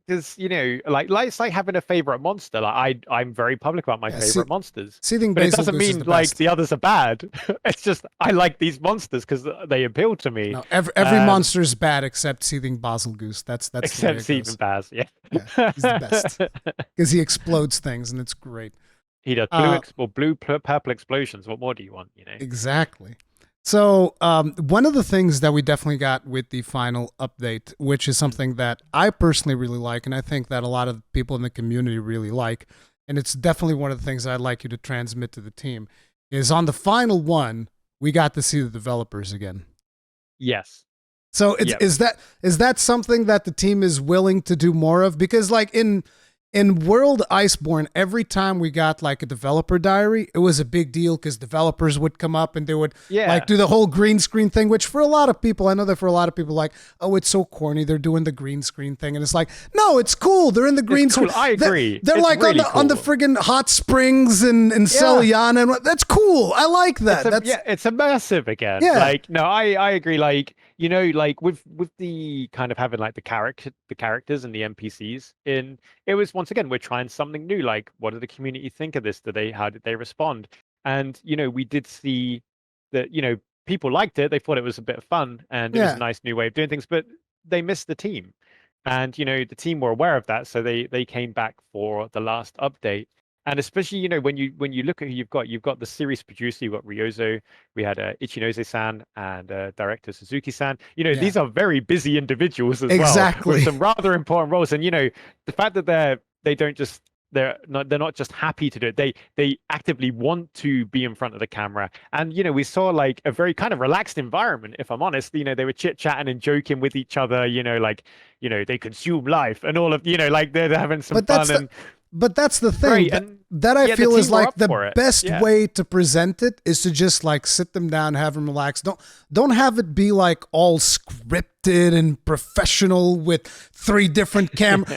because, like, it's like having a favorite monster. Like, I'm very public about my yeah, favorite monsters, Seething but it Basil doesn't Goose is mean the like best. the others are bad. It's just, I like these monsters because they appeal to me. No, every monster is bad except Seething Basil Goose. That's the way Except it Stephen goes. Baz. Yeah, Yeah. he's the best because he explodes things and it's great. He does Uh, purple explosions. What more do you want, you know? exactly. So one of the things that we definitely got with the final update, which is something that I personally really like, and I think that a lot of people in the community really like, and it's definitely one of the things that I'd like you to transmit to the team, is on the final one we got to see the developers again. Yes. So Yep. is that something that the team is willing to do more of? Because like in World Iceborne, every time we got like a developer diary, it was a big deal because developers would come up and they would Yeah. like do the whole green screen thing, which for a lot of people, I know that for a lot of people, like, oh, it's so corny. They're doing the green screen thing. And it's like, no, it's cool. They're in the green It's cool. screen. I agree. They're It's like really on the cool. friggin' hot springs in Celiana. And that's cool. I like that. It's immersive again. Yeah. Like, no, I agree. Like, like with the kind of having like the characters and the NPCs in it was once again we're trying something new. Like, what did the community think of this? How did they respond? And we did see that people liked it. They thought it was a bit of fun and it was a Yeah. nice new way of doing things. But they missed the team, and the team were aware of that, so they came back for the last update. And especially, when you look at who you've got the series producer, you've got Ryozo, we had Ichinose-san and director Suzuki-san. Yeah. These are very busy individuals as well, Exactly. with some rather important roles. And the fact that they don't just they're not just happy to do it. They actively want to be in front of the camera. And we saw like a very kind of relaxed environment, if I'm honest. They were chit-chatting and joking with each other, like, they consume life and all of, like they're having some fun. But that's the thing Great, that, and that I yeah, feel the is team were like up the for it. best Yeah. way to present it is to just like sit them down, have them relax. Don't have it be like all scripted and professional with 3 different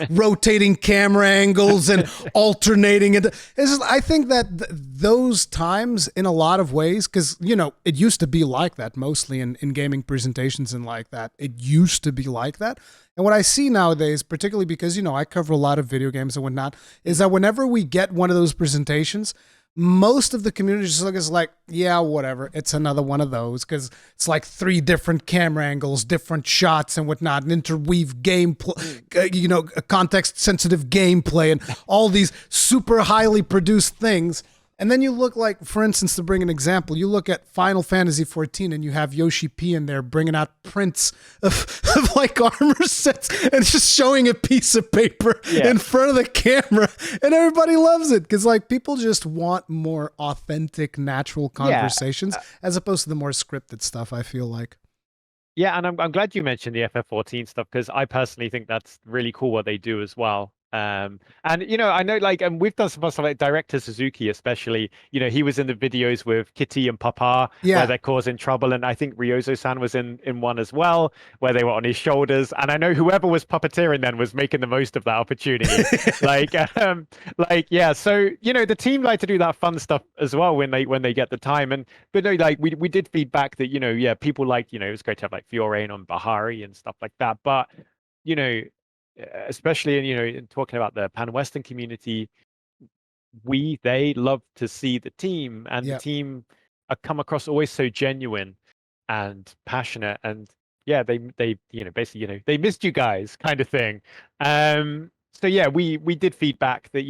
rotating camera angles and alternating. And I think that those times in a lot of ways, because it used to be like that mostly in gaming presentations and like that. It used to be like that. And what I see nowadays, particularly because, I cover a lot of video games and whatnot, is that whenever we get one of those presentations, most of the community just looks like, yeah, whatever. It's another one of those because it's like 3 different camera angles, different shots and whatnot, and interweave gameplay, context-sensitive gameplay and all these super highly produced things. And then you look like, for instance, to bring an example, you look at Final Fantasy XIV and you have Yoshi P in there bringing out prints of like armor sets and just showing a piece of paper in front of the camera. And everybody loves it because like people just want more authentic, natural conversations as opposed to the more scripted stuff, I feel like. Yeah, and I'm glad you mentioned the FF14 stuff because I personally think that's really cool what they do as well. And I know like and we've done some stuff like director Suzuki especially, he was in the videos with Kitty and Papa where they're causing trouble, and I think Ryozo-san was in one as well where they were on his shoulders, and I know whoever was puppeteering then was making the most of that opportunity. So the team like to do that fun stuff as well when they get the time. But no, like we did feedback that people like it was great to have like Fiore on Bahari and stuff like that, but especially in talking about the pan-Western community, they love to see the team, and the team come across always so genuine and passionate, and they basically they missed you guys kind of thing. So yeah, we did feedback that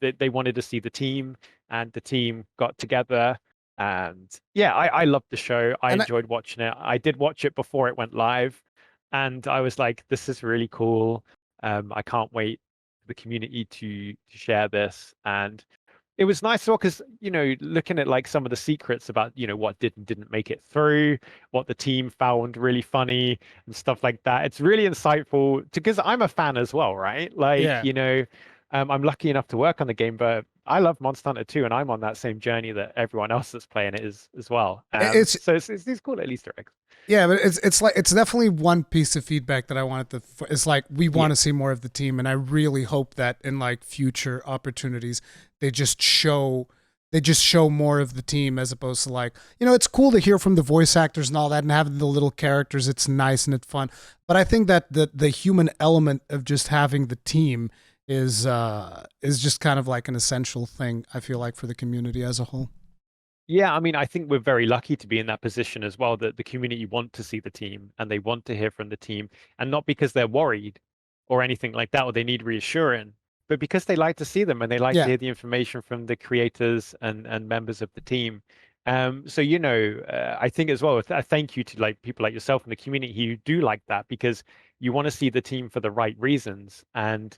that they wanted to see the team, and the team got together. And yeah, I loved the show. I enjoyed watching it. I did watch it before it went live, and I was like, this is really cool. I can't wait for the community to share this. And it was nice as well because looking at like some of the secrets about what did and didn't make it through, what the team found really funny and stuff like that. It's really insightful because I'm a fan as well, right? Like Yeah. I'm lucky enough to work on the game, but I love Monster Hunter 2, and I'm on that same journey that everyone else that's playing it is as well. It's So it's these cool little Easter eggs. Yeah, but it's like it's definitely one piece of feedback that I wanted to. It's like we want Yeah. to see more of the team, and I really hope that in like future opportunities they just show more of the team as opposed to like it's cool to hear from the voice actors and all that and having the little characters. It's nice and it's fun, but I think that the human element of just having the team is just kind of like an essential thing. I feel like for the community as a whole. Yeah, I mean, I think we're very lucky to be in that position as well, that the community want to see the team and they want to hear from the team, and not because they're worried or anything like that, or they need reassuring, but because they like to see them and they like to Yeah. hear the information from the creators and members of the team. So I think as well, a thank you to like people like yourself in the community who do like that because you want to see the team for the right reasons. And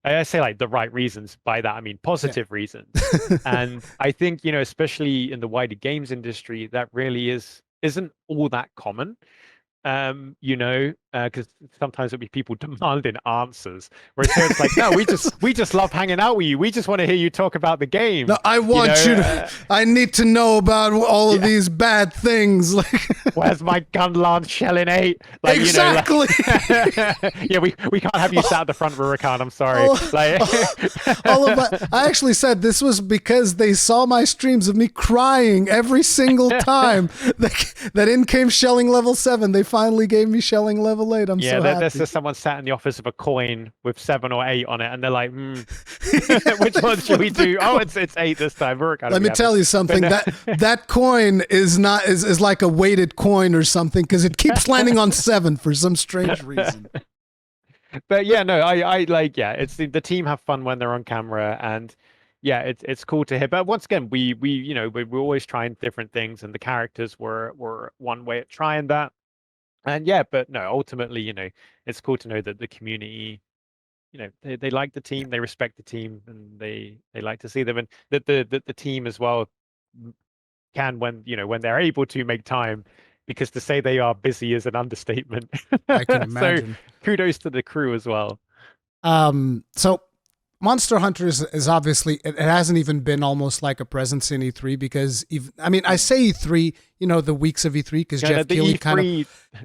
I say like the right reasons. By that, I mean positive reasons. And I think, especially in the wider games industry, that really isn't all that common. Because sometimes it'll be people demanding answers. Whereas here it's like, no, we just love hanging out with you. We just want to hear you talk about the game. No, I want you to. I need to know about all of these bad things. Like, where's my gun lance shelling 8? Like, exactly. Yeah, we can't have you sat at the front, Rurikhan. I'm sorry. I actually said this was because they saw my streams of me crying every single time that in came shelling level 7. They finally gave me shelling level 8. I'm so happy. There's just someone sat in the office of a coin with 7 or 8 on it, and they're like, which one should we do? Oh, it's 8 this time. Let me tell you something. That coin is like a weighted coin or something because it keeps landing on 7 for some strange reason. But yeah, no, I like, yeah, it's the team have fun when they're on camera, and yeah, it's cool to hear. But once again, we're always trying different things, and the characters were one way at trying that. And yeah, but no, ultimately, it's cool to know that the community, they like the team, they respect the team, and they like to see them, and that the team as well can, when they're able to, make time, because to say they are busy is an understatement. I can imagine. So kudos to the crew as well. So Monster Hunter is obviously, it hasn't even been almost like a presence in E3 because, I say E3, the weeks of E3 because Jeff Keighley E3, kind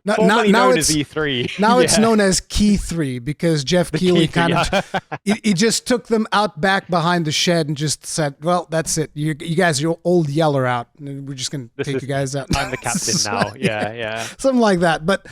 of now it's E3. Now it's known as Key 3 because Jeff Keighley kind of he just took them out back behind the shed and just said, "Well, that's it. You guys, your old Yeller out. And we're just gonna take you guys out." I'm the captain now. Yeah, something like that. But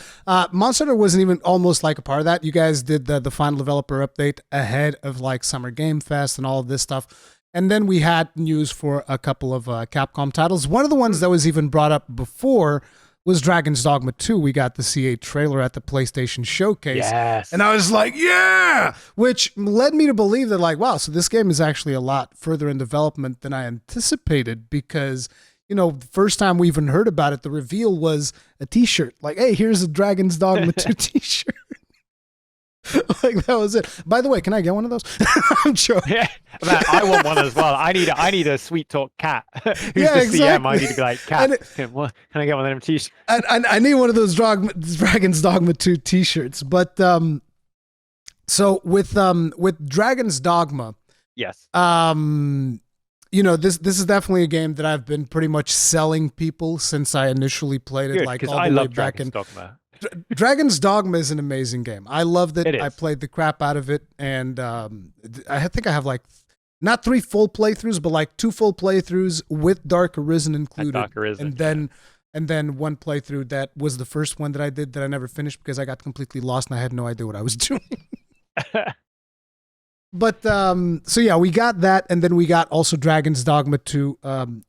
Monster Hunter wasn't even almost like a part of that. You guys did the final developer update ahead of like Summer Game Fest and all of this stuff. And then we had news for a couple of Capcom titles. One of the ones that was even brought up before was Dragon's Dogma 2. We got the C8 trailer at the PlayStation Showcase. Yes. And I was like, yeah! Which led me to believe that, like, wow, so this game is actually a lot further in development than I anticipated because, the first time we even heard about it, the reveal was a t-shirt. Like, hey, here's a Dragon's Dogma 2 t-shirt. Like that was it. By the way, can I get one of those? I'm joking. Yeah, man, I want one as well. I need a sweet talk cat. Who's yeah, the exactly. CM? I need to be like, cat. Can I get one of them t-shirts? I need one of those Dragon's Dogma 2 t-shirts. But so with Dragon's Dogma, yes. This is definitely a game that I've been pretty much selling people since I initially played it. Good, like all I the way love back Dragon's in Dogma. Dragon's Dogma is an amazing game. I loved it. It is. I played the crap out of it, and I think I have like not 3 full playthroughs, but like 2 full playthroughs with Dark Arisen included. Dark Arisen, and then one playthrough that was the first one that I did that I never finished because I got completely lost and I had no idea what I was doing. But so yeah, we got that, and then we got also Dragon's Dogma 2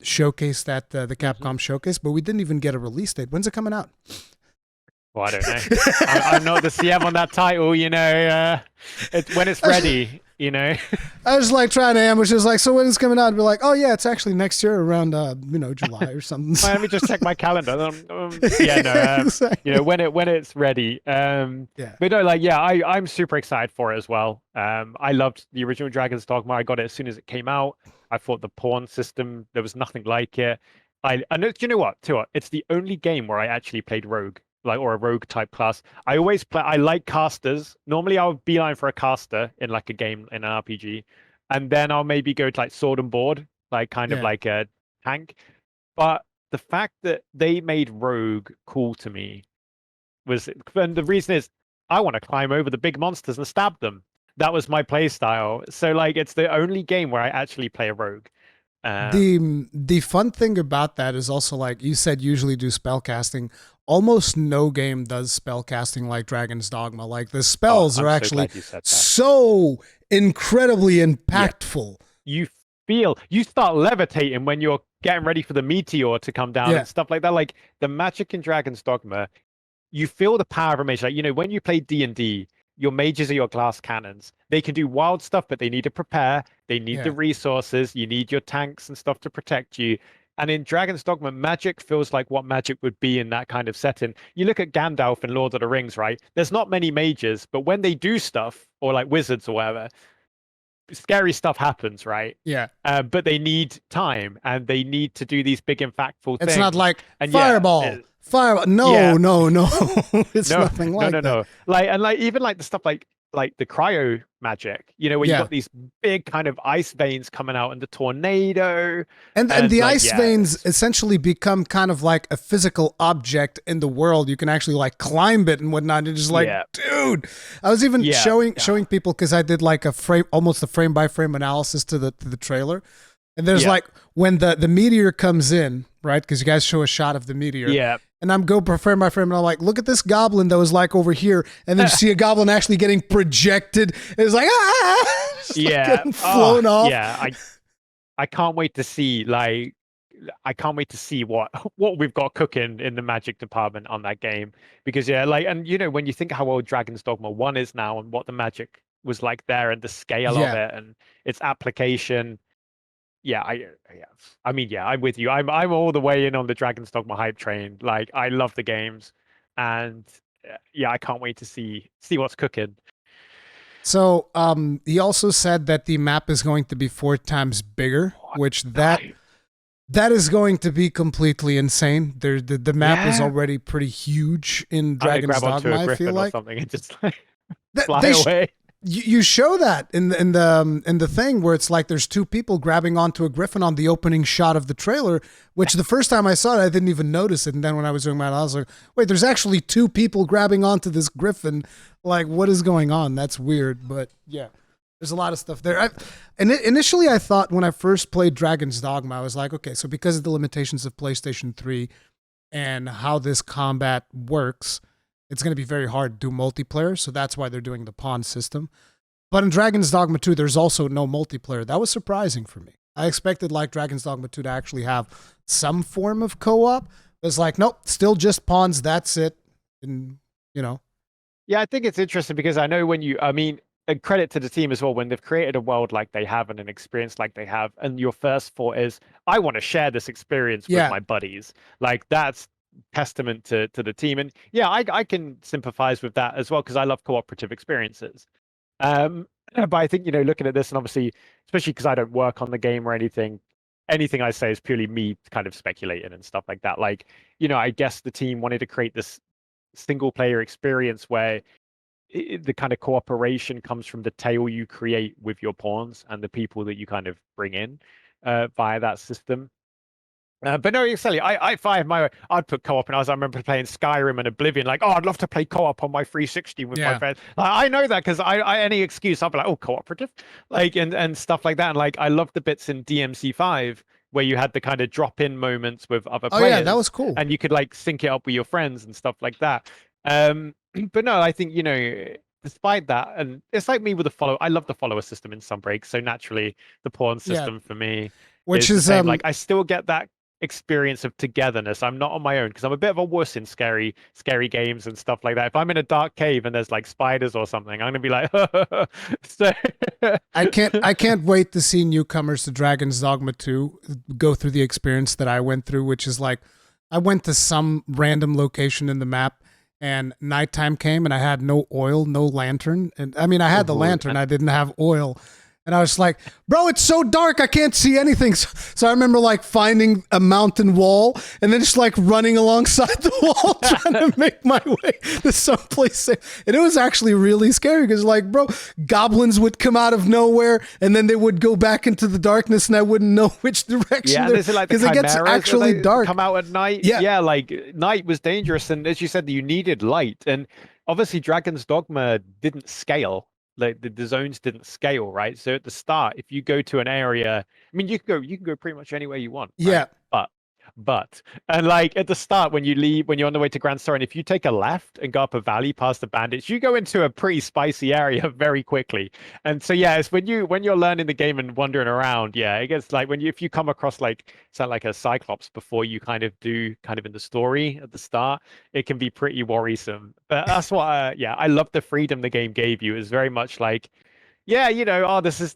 showcase at the Capcom showcase, but we didn't even get a release date. When's it coming out? Well, I don't know. I'm not the CM on that title, when it's ready, I was like trying to ambush. It was like, so when it's coming out? I'd be like, oh yeah, it's actually next year around July or something. Let me just check my calendar. Exactly. When it's ready. Yeah. But no, I'm super excited for it as well. I loved the original Dragon's Dogma. I got it as soon as it came out. I thought the pawn system, there was nothing like it. I know, you know what, too, it's the only game where I actually played rogue, like, or a rogue type class. I always play, I like casters. Normally I'll beeline for a caster in like a game in an RPG, and then I'll maybe go to like sword and board, like kind of Yeah. like a tank. But the fact that they made rogue cool to me was, and the reason is I want to climb over the big monsters and stab them. That was my play style. So like it's the only game where I actually play a rogue. The fun thing about that is also, like you said, usually do spell casting. Almost no game does spell casting like Dragon's Dogma. Like the spells are actually so incredibly impactful. You feel, you start levitating when you're getting ready for the meteor to come down and stuff like that. Like the magic in Dragon's Dogma, you feel the power of a mage. Like, you know, when you play D&D, your mages are your glass cannons. They can do wild stuff, but they need to prepare. They need the resources. You need your tanks and stuff to protect you. And in Dragon's Dogma, magic feels like what magic would be in that kind of setting. You look at Gandalf in Lord of the Rings, right? There's not many mages, but when they do stuff, or like wizards or whatever, scary stuff happens, right? Yeah. But they need time, and they need to do these big, impactful things. It's not like fireball. Fireball. No, no. It's nothing like that. No. Like, and like even like the stuff like the cryo magic, you know, where you got these big kind of ice veins coming out and the tornado. And the like, ice veins essentially become kind of like a physical object in the world. You can actually like climb it and whatnot. It's just like, dude. I was even showing people, because I did like almost a frame by frame analysis to the trailer. And there's like when the meteor comes in, right? Because you guys show a shot of the meteor. Yeah. And I'm go frame by frame, and I'm like, look at this goblin that was like over here, and then you see a goblin actually getting projected. It's like, getting flown off. Yeah, I can't wait to see what we've got cooking in the magic department on that game, because and you know, when you think how old Dragon's Dogma 1 is now and what the magic was like there and the scale of it and its application. I mean, I'm with you. I'm all the way in on the Dragon's Dogma hype train. Like, I love the games, and I can't wait to see what's cooking. So, he also said that the map is going to be 4 times bigger, which that is going to be completely insane. The map is already pretty huge in Dragon's Dogma. I feel like something and just like fly away. You show that in the thing where it's like there's 2 people grabbing onto a griffin on the opening shot of the trailer, which the first time I saw it, I didn't even notice it. And then when I was doing my analysis, I was like, wait, there's actually 2 people grabbing onto this griffin. Like, what is going on? That's weird. But yeah, there's a lot of stuff there. Initially, I thought when I first played Dragon's Dogma, I was like, okay, so because of the limitations of PlayStation 3 and how this combat works, it's going to be very hard to do multiplayer, so that's why they're doing the pawn system. But in Dragon's Dogma 2, there's also no multiplayer. That was surprising for me. I expected like Dragon's Dogma 2 to actually have some form of co-op. It's like, nope, still just pawns, that's it. And, you know. Yeah, I think it's interesting because I know and credit to the team as well, when they've created a world like they have and an experience like they have, and your first thought is, I want to share this experience with my buddies. Like, that's testament to the team. And I can sympathize with that as well, because I love cooperative experiences. But I think, you know, looking at this, and obviously, especially because I don't work on the game or anything I say is purely me kind of speculating and stuff like that. Like, you know, I guess the team wanted to create this single player experience where the kind of cooperation comes from the tale you create with your pawns and the people that you kind of bring in via that system. But no, exactly. If I had my way, I'd put co-op, and I remember playing Skyrim and Oblivion. Like, I'd love to play co-op on my 360 with my friends. Like, I know that because I any excuse, I'll be like, oh, cooperative, like and stuff like that. And like, I love the bits in DMC5 where you had the kind of drop-in moments with other players. Oh yeah, that was cool. And you could like sync it up with your friends and stuff like that. But no, I think, you know, despite that, and it's like me with the follow. I love the follower system in Sunbreak, so naturally the pawn system for me, which is like I still get that experience of togetherness. I'm not on my own because I'm a bit of a wuss in scary games and stuff like that. If I'm in a dark cave and there's like spiders or something, I'm gonna be like so I can't wait to see newcomers to Dragon's Dogma 2 go through the experience that I went through, which is like I went to some random location in the map and nighttime came and I had no oil, no lantern. And I mean, I had the lantern, I didn't have oil. And I was like, bro, it's so dark, I can't see anything. So I remember like finding a mountain wall and then just like running alongside the wall trying to make my way to someplace safe. And it was actually really scary because like, bro, goblins would come out of nowhere and then they would go back into the darkness and I wouldn't know which direction. Yeah, like because it gets actually dark. Come out at night. Yeah, like night was dangerous. And as you said, you needed light. And obviously Dragon's Dogma didn't scale. Like the zones didn't scale, right? So at the start, if you go to an area, I mean, you can go pretty much anywhere you want. Right? Yeah. But and like at the start when you're on the way to Grand Soren, if you take a left and go up a valley past the bandits, you go into a pretty spicy area very quickly. And so yeah, it's when you're learning the game and wandering around, yeah, it gets like if you come across like sound like a cyclops before you kind of in the story at the start, it can be pretty worrisome. But that's what I love the freedom the game gave you. It's very much like, yeah, this is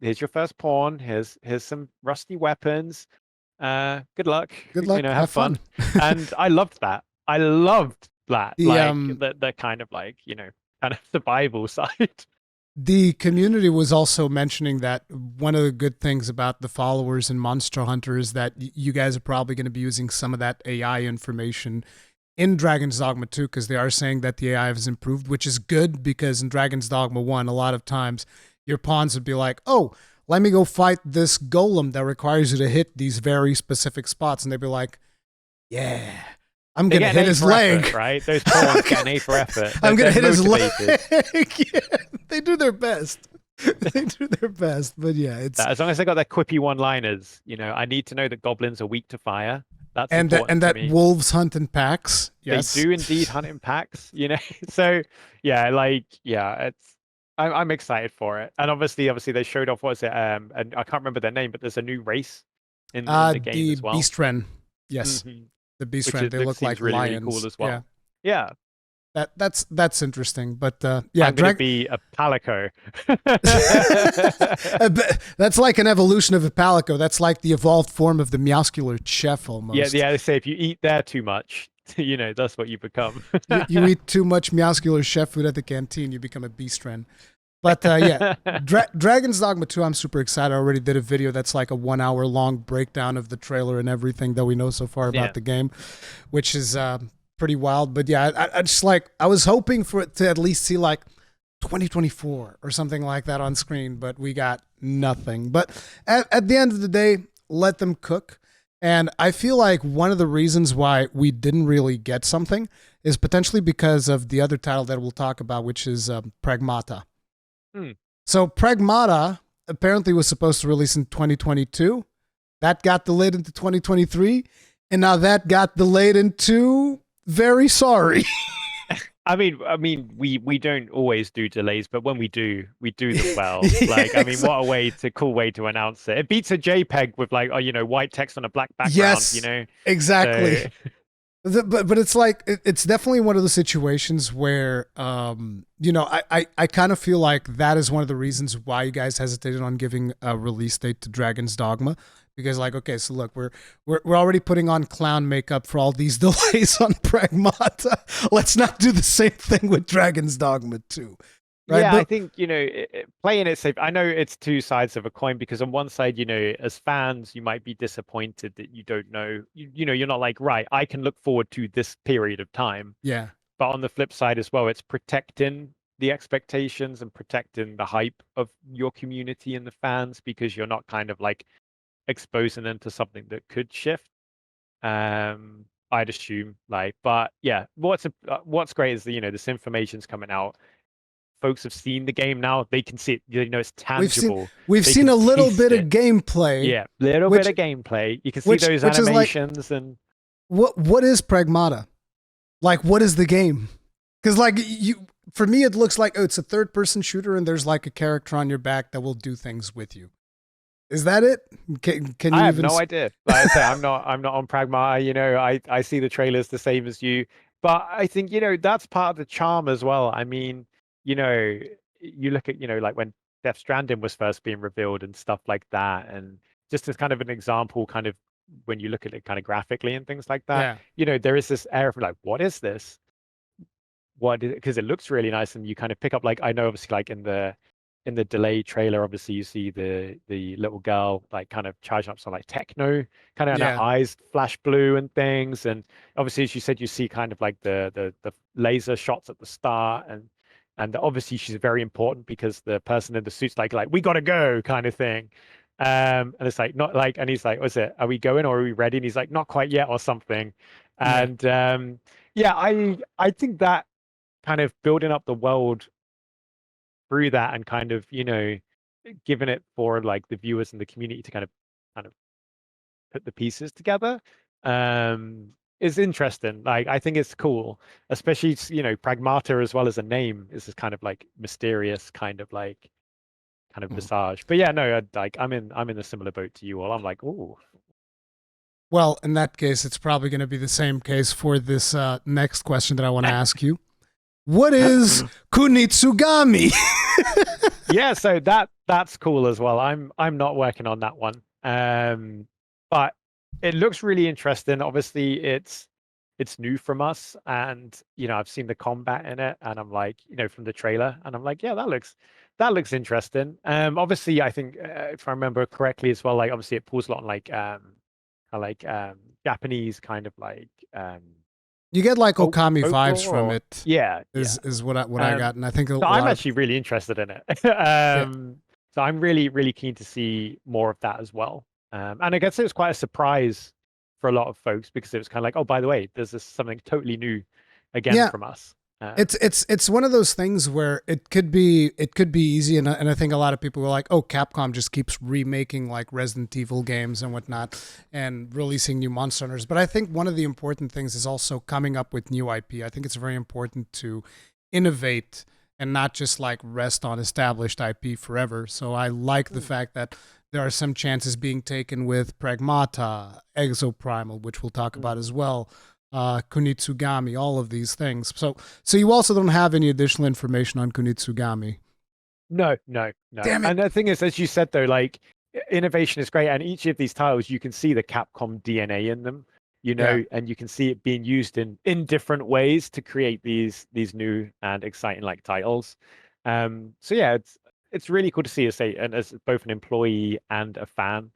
here's your first pawn, here's some rusty weapons. Good luck. Good luck. Have fun. And I loved that. I loved that. The kind of like, kind of survival side. The community was also mentioning that one of the good things about the followers in Monster Hunter is that you guys are probably going to be using some of that AI information in Dragon's Dogma 2, because they are saying that the AI has improved, which is good because in Dragon's Dogma 1, a lot of times your pawns would be like, oh, let me go fight this golem that requires you to hit these very specific spots. And they'd be like, yeah, I'm going to hit his leg. Effort, right? Those pawns get an A for effort. I'm going to hit his leg. Yeah, they do their best. They do their best. But yeah, it's... As long as they got their quippy one-liners, I need to know that goblins are weak to fire. That's and that wolves hunt in packs. Yes. They do indeed hunt in packs, So, it's... I'm excited for it, and obviously they showed off and I can't remember their name, but there's a new race in the game as well. Beastren, yes, the Beastren. They look like really, lions. Really cool as well. Yeah. That's interesting, but I'm going to be a palico. That's like an evolution of a palico. That's like the evolved form of the muscular chef almost. Yeah. They say if you eat there too much, that's what you become. you eat too much muscular chef food at the canteen, you become a beastren. But Dragon's Dogma 2, I'm super excited. I already did a video that's like a 1 hour long breakdown of the trailer and everything that we know so far about the game, which is pretty wild. But yeah, I just I was hoping for it to at least see like 2024 or something like that on screen, but we got nothing. But at the end of the day, let them cook. And I feel like one of the reasons why we didn't really get something is potentially because of the other title that we'll talk about, which is Pragmata. So Pragmata apparently was supposed to release in 2022. That got delayed into 2023. And now that got delayed into very sorry. I mean, we don't always do delays, but when we do them well. What a cool way to announce it. It beats a JPEG with white text on a black background. Yes, exactly. So... But it's like it's definitely one of the situations where I kind of feel like that is one of the reasons why you guys hesitated on giving a release date to Dragon's Dogma. Because okay, so look, we're already putting on clown makeup for all these delays on Pragmata. Let's not do the same thing with Dragon's Dogma 2. Right? Yeah, I think, playing it safe. I know it's two sides of a coin, because on one side, as fans, you might be disappointed that you don't know, you're not like, right, I can look forward to this period of time. Yeah. But on the flip side as well, it's protecting the expectations and protecting the hype of your community and the fans, because you're not kind of like exposing them to something that could shift. I'd assume but yeah, what's great is that, this information's coming out. Folks have seen the game now. They can see it. It's tangible. We've seen a little bit of gameplay. Yeah, bit of gameplay. You can see those animations and what is Pragmata? What is the game? Because for me, it looks like it's a third-person shooter, and there's a character on your back that will do things with you. Is that it? Can you I have no idea. Like I say, I'm not on Pragmata. I see the trailers the same as you, but I think that's part of the charm as well. I mean, you look at when Death Stranding was first being revealed and stuff like that, and just as kind of an example, kind of when you look at it kind of graphically and things like that, there is this air of what is this? What is it? Because it looks really nice, and you kind of pick up I know obviously in the in the delay trailer, obviously you see the little girl like kind of charging up some like techno, kind of, and her Yeah. eyes flash blue and things. And obviously, as you said, you see kind of like the laser shots at the start, and obviously she's very important because the person in the suit's like we gotta go kind of thing. And it's like not like, and he's like, was it, are we going or are we ready? And he's like, not quite yet or something. Yeah. And yeah, I think that kind of building up the world through that and kind of, giving it for like the viewers and the community to kind of put the pieces together, is interesting. Like, I think it's cool, especially, Pragmata as well as a name is this kind of like mysterious kind of visage. But yeah, no, I'm in a similar boat to you all. I'm like, oh, Well, in that case, it's probably going to be the same case for this next question that I want to ask you. What is Kunitsu-Gami? yeah, so that's cool as well. I'm not working on that one. But it looks really interesting. Obviously, it's new from us, and I've seen the combat in it, and I'm like, from the trailer, and I'm like, yeah, that looks interesting. Obviously, I think if I remember correctly as well, like obviously it pulls a lot on Japanese kind of like You get like Okami vibes folklore, from or it. yeah, Is what I got, and I think a so I'm lot actually really interested in it. yeah. So I'm really, really keen to see more of that as well. And I guess it was quite a surprise for a lot of folks because it was kind of like, oh, by the way, there's something totally new again Yeah. from us. It's one of those things where it could be easy, and I think a lot of people were like, oh, Capcom just keeps remaking like Resident Evil games and whatnot, and releasing new Monster Hunters. But I think one of the important things is also coming up with new IP. I think it's very important to innovate and not just like rest on established IP forever. So I like the fact that there are some chances being taken with Pragmata, Exoprimal, which we'll talk about as well. Kunitsu-Gami, all of these things. So you also don't have any additional information on Kunitsu-Gami. No. Damn it. And the thing is, as you said though, like innovation is great, and each of these titles you can see the Capcom DNA in them, Yeah. and you can see it being used in different ways to create these new and exciting like titles. So yeah, it's really cool to see and as both an employee and a fan.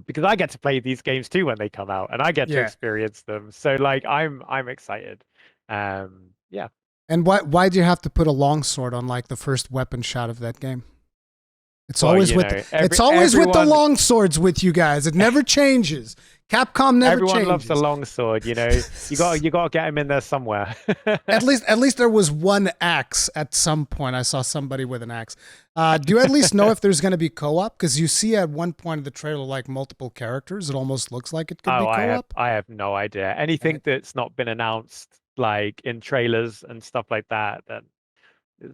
Because I get to play these games too when they come out, and I get to Yeah. experience them. So like I'm excited. Yeah. And why do you have to put a longsword on like the first weapon shot of that game? It's Well, always with the everyone long swords with you guys. It never changes. Capcom never everyone changes. loves the long sword. You got to get him in there somewhere. At least there was one axe at some point. I saw somebody with an axe. Do you at least know if there's going to be co-op? Because you see at one point of the trailer like multiple characters. It almost looks like it could be co-op. I have no idea. Anything that's not been announced, like in trailers and stuff like that, then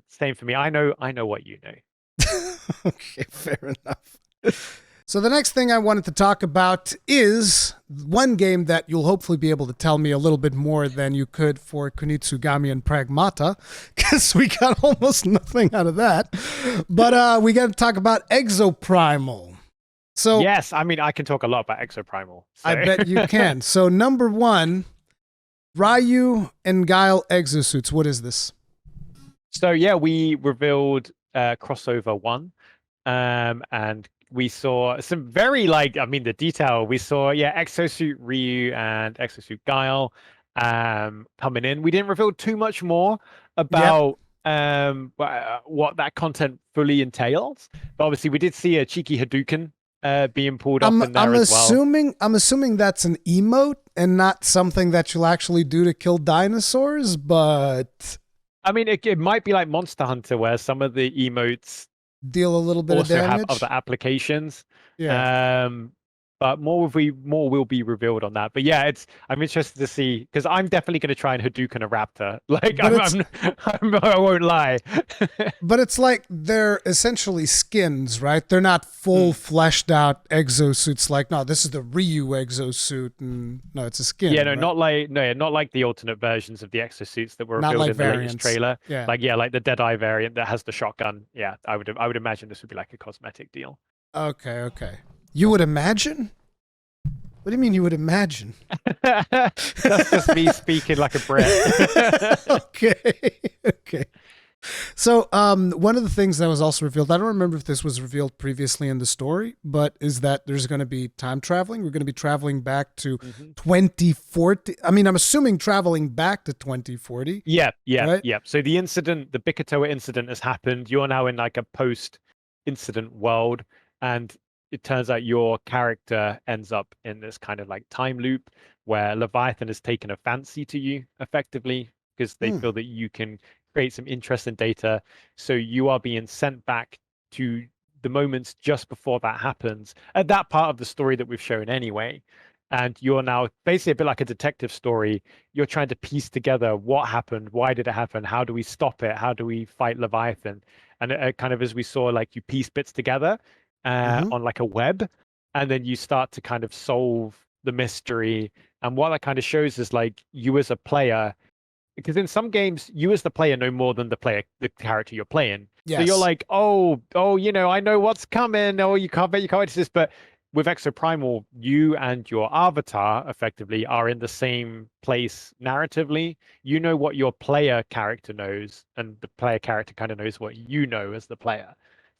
same for me. I know what you know. Okay, fair enough. So the next thing I wanted to talk about is one game that you'll hopefully be able to tell me a little bit more than you could for Kunitsu-Gami and Pragmata, because we got almost nothing out of that. But we got to talk about Exoprimal. So yes, I mean I can talk a lot about Exoprimal. So. I bet you can. So number one, Ryu and Guile exosuits. What is this? So yeah, we revealed crossover 1, and we saw some very the detail. We saw exosuit Ryu and exosuit Guile coming in. We didn't reveal too much more about what that content fully entails, but obviously we did see a cheeky Hadouken being pulled off in there as well. I'm assuming that's an emote and not something that you'll actually do to kill dinosaurs, but I mean, it might be like Monster Hunter, where some of the emotes deal a little bit also of damage. have other applications. Yeah. But more will be revealed on that. But yeah, I'm interested to see, because I'm definitely going to try and Hadouken a raptor. Like I won't lie. But it's like they're essentially skins, right? They're not full fleshed out exosuits. Like, no, this is the Ryu exosuit, and no, it's a skin. Yeah, no, right? not like the alternate versions of the exosuits that were Not revealed like in the latest trailer. Yeah. Like the Deadeye variant that has the shotgun. Yeah, I would imagine this would be like a cosmetic deal. Okay. You would imagine? What do you mean you would imagine? That's just me speaking like a Brit. Okay. So, one of the things that was also revealed, I don't remember if this was revealed previously in the story, but is that there's going to be time traveling. We're going to be traveling back to Hmm. 2040. I mean, I'm assuming traveling back to 2040, Yeah, yeah, right? yeah. So the incident, the Bikatoa incident has happened. You're now in like a post-incident world, and it turns out your character ends up in this kind of like time loop where Leviathan has taken a fancy to you effectively because they Mm, feel that you can create some interesting data. So you are being sent back to the moments just before that happens, at that part of the story that we've shown anyway. And you're now basically a bit like a detective story. You're trying to piece together what happened, why did it happen, how do we stop it, how do we fight Leviathan, and kind of as we saw, like you piece bits together hmm. on like a web, and then you start to kind of solve the mystery. And what that kind of shows is like you as a player, because in some games you as the player know more than the character you're playing, so you're Yes. like, oh, I know what's coming. Oh, you can't bet, you can't wait to this. But with Exoprimal, you and your avatar effectively are in the same place narratively. You know what your player character knows, and the player character kind of knows what you know as the player.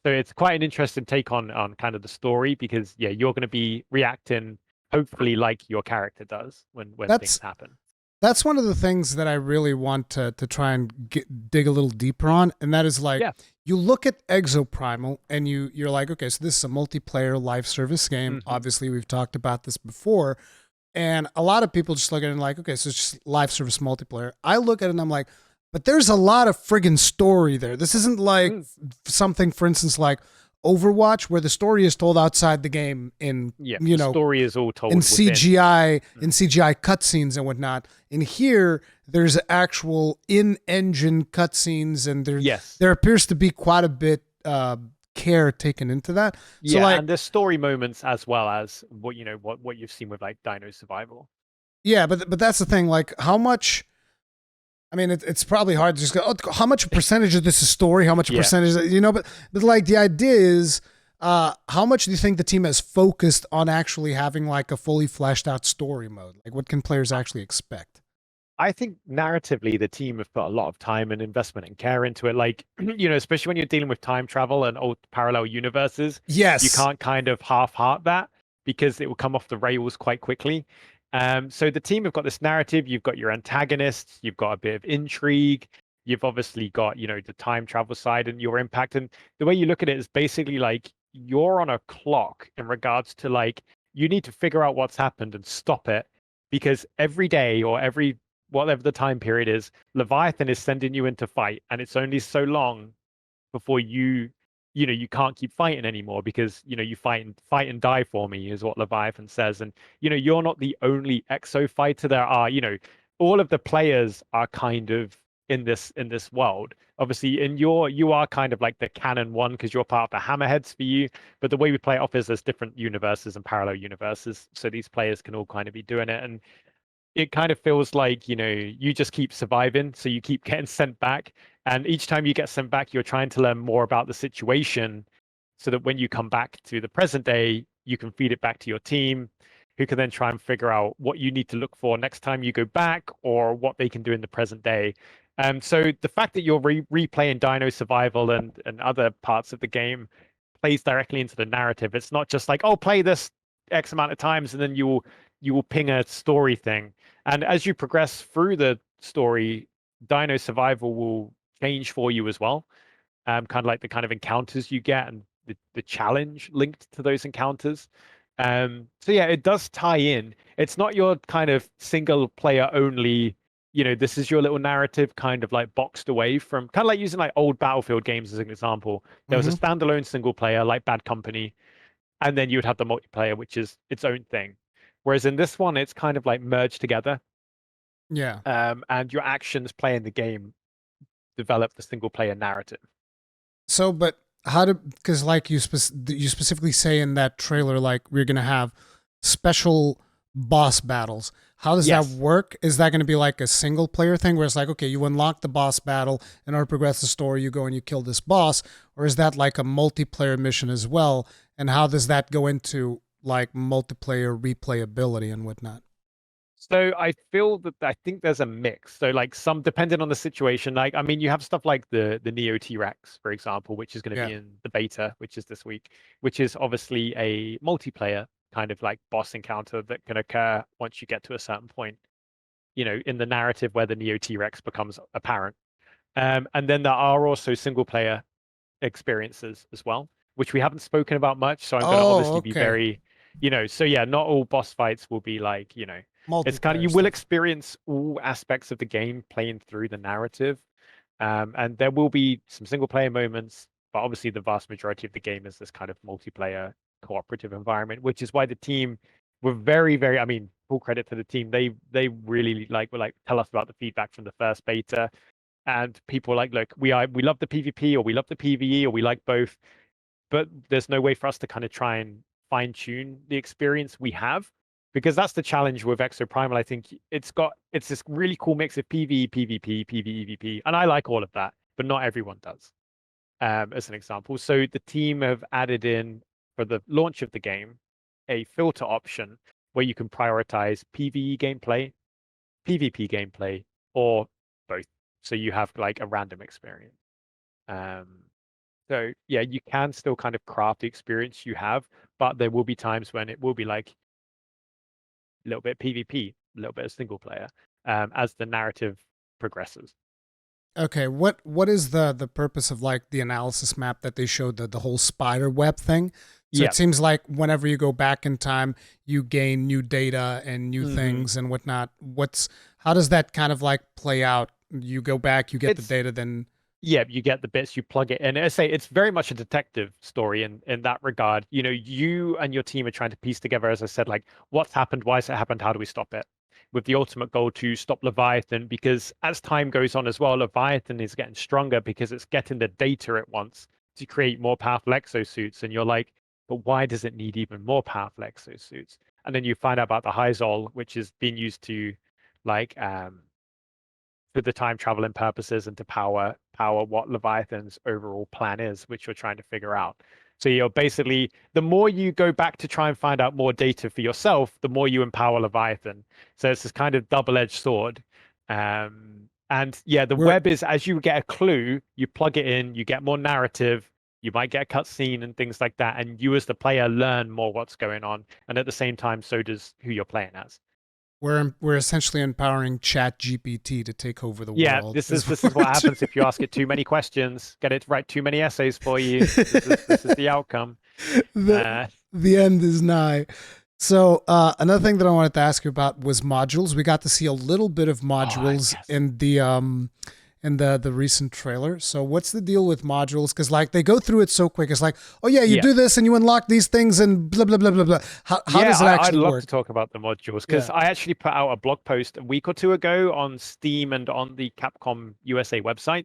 So it's quite an interesting take on kind of the story, because yeah, you're going to be reacting hopefully like your character does when things That's happen. that's one of the things that I really want to try and dig a little deeper on, and that is like Yeah. you look at Exoprimal and you're like, okay, so this is a multiplayer live service game. Hmm. Obviously, we've talked about this before, and a lot of people just look at it and like, okay, so it's just live service multiplayer. I look at it and I'm like, but there's a lot of friggin' story there. This isn't like Mm. something, for instance, like Overwatch, where the story is told outside the game in, Yeah, you the know, story is all in told within. CGI, in Mm. CGI cutscenes and whatnot. In here, there's actual in-engine cutscenes, and Yes. there appears to be quite a bit care taken into that. So, Yeah, like, and there's story moments as well as what you've seen with like Dino Survival. yeah, but that's the thing. Like, how much? I mean, it's probably hard to just go. Oh, how much percentage of this is story? How much Yeah. percentage? You know, but like the idea is, how much do you think the team has focused on actually having like a fully fleshed out story mode? Like, what can players actually expect? I think narratively, the team have put a lot of time and investment and care into it. Like, especially when you're dealing with time travel and old parallel universes, you Yes. can't kind of half-heart that, because it will come off the rails quite quickly. So the team have got this narrative. You've got your antagonists. You've got a bit of intrigue. You've obviously got, the time travel side and your impact. And the way you look at it is basically like you're on a clock in regards to like you need to figure out what's happened and stop it, because every day or every whatever the time period is, Leviathan is sending you into fight, and it's only so long before you can't keep fighting anymore, because you fight and die for me is what Leviathan says. And you're not the only exo fighter. There are, all of the players are kind of in this world. Obviously, you are kind of like the canon one because you're part of the Hammerheads for you. But the way we play it off is there's different universes and parallel universes, so these players can all kind of be doing it. And it kind of feels like you just keep surviving, so you keep getting sent back, and each time you get sent back you're trying to learn more about the situation, so that when you come back to the present day you can feed it back to your team, who can then try and figure out what you need to look for next time you go back, or what they can do in the present day. So the fact that you're replaying Dino Survival and other parts of the game plays directly into the narrative. It's not just like, oh, play this X amount of times and then you will ping a story thing. And as you progress through the story, Dino Survival will change for you as well. Kind of like the kind of encounters you get and the challenge linked to those encounters. So yeah, it does tie in. It's not your kind of single player only, this is your little narrative kind of like boxed away from, kind of like using like old Battlefield games as an example. There was a Mm-hmm. standalone single player like Bad Company, and then you would have the multiplayer, which is its own thing. Whereas in this one, it's kind of like merged together, Yeah. and your actions playing the game develop the single player narrative. So, but how do, because like you specifically say in that trailer, like we're gonna have special boss battles. How does that Yes. work? Is that going to be like a single player thing where it's like, okay, you unlock the boss battle in order to progress the story, you go and you kill this boss, or is that like a multiplayer mission as well? And how does that go into like multiplayer replayability and whatnot? So I feel that I think there's a mix. So like some depending on the situation, like I mean you have stuff like the Neo T-Rex, for example, which is going to Yeah. be in the beta, which is this week, which is obviously a multiplayer kind of like boss encounter that can occur once you get to a certain point, in the narrative where the Neo T-Rex becomes apparent. And then there are also single player experiences as well, which we haven't spoken about much. So I'm going to Oh, obviously be okay. very, so yeah, not all boss fights will be like, it's kind of, Multiplayer you will stuff. experience all aspects of the game playing through the narrative. And there will be some single player moments, but obviously the vast majority of the game is this kind of multiplayer cooperative environment, which is why the team were very, very, I mean, full credit to the team. They really were like, tell us about the feedback from the first beta and people are like, look, we love the PvP or we love the PvE or we like both, but there's no way for us to kind of try and fine tune the experience we have because that's the challenge with Exoprimal. I think it's this really cool mix of PvE, PvP, PvEVP, and I like all of that, but not everyone does. As an example, so the team have added in for the launch of the game a filter option where you can prioritize PvE gameplay, PvP gameplay, or both. So you have like a random experience. Um, so yeah, you can still kind of craft the experience you have, but there will be times when it will be like a little bit PvP, a little bit of single player, as the narrative progresses. Okay, what is the purpose of like the analysis map that they showed, the whole spider web thing? So Yeah. it seems like whenever you go back in time, you gain new data and new hmm things and whatnot. How does that kind of like play out? You go back, you get the It's data, then Yeah, you get the bits, you plug it in. I say it's very much a detective story in that regard. You and your team are trying to piece together, as I said, like what's happened, why has it happened, how do we stop it? With the ultimate goal to stop Leviathan, because as time goes on as well, Leviathan is getting stronger because it's getting the data it wants to create more powerful exosuits. And you're like, but why does it need even more powerful exosuits? And then you find out about the Hyzol, which is being used to like for the time traveling purposes and to power what Leviathan's overall plan is, which you're trying to figure out. So you're basically the more you go back to try and find out more data for yourself, the more you empower Leviathan. So it's this kind of double-edged sword. And yeah, the we're web is as you get a clue, you plug it in, you get more narrative, you might get a cutscene and things like that, and you as the player learn more what's going on. And at the same time, so does who you're playing as. we're essentially empowering Chat GPT to take over the Yeah, world. this is this is what happens if you ask it too many questions, get it to write too many essays for you. This is the outcome. the Uh, the end is nigh. So another thing that I wanted to ask you about was modules. We got to see a little bit of oh modules yes, in the recent trailer. So what's the deal with modules? Because like they go through it so quick. It's like, oh yeah, you yeah, do this and you unlock these things and blah blah blah blah blah. How yeah. does it I'd actually love to work? talk about the modules because Yeah. I actually put out a blog post a week or two ago on Steam and on the Capcom USA website,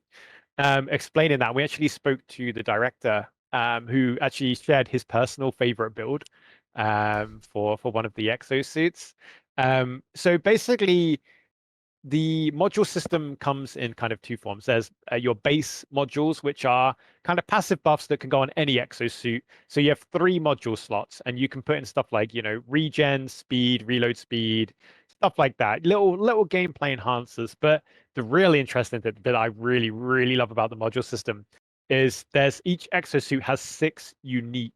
explaining that. We actually spoke to the director, who actually shared his personal favorite build, for one of the exosuits. So basically the module system comes in kind of two forms. There's your base modules, which are kind of passive buffs that can go on any exosuit. So you have three module slots, and you can put in stuff like, regen, speed, reload speed, stuff like that. Little gameplay enhancers. But the really interesting bit that I really, really love about the module system is there's each exosuit has 6 unique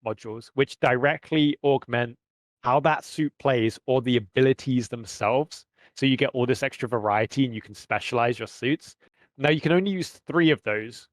modules, which directly augment how that suit plays or the abilities themselves. So you get all this extra variety and you can specialize your suits. Now you can only use 3 of those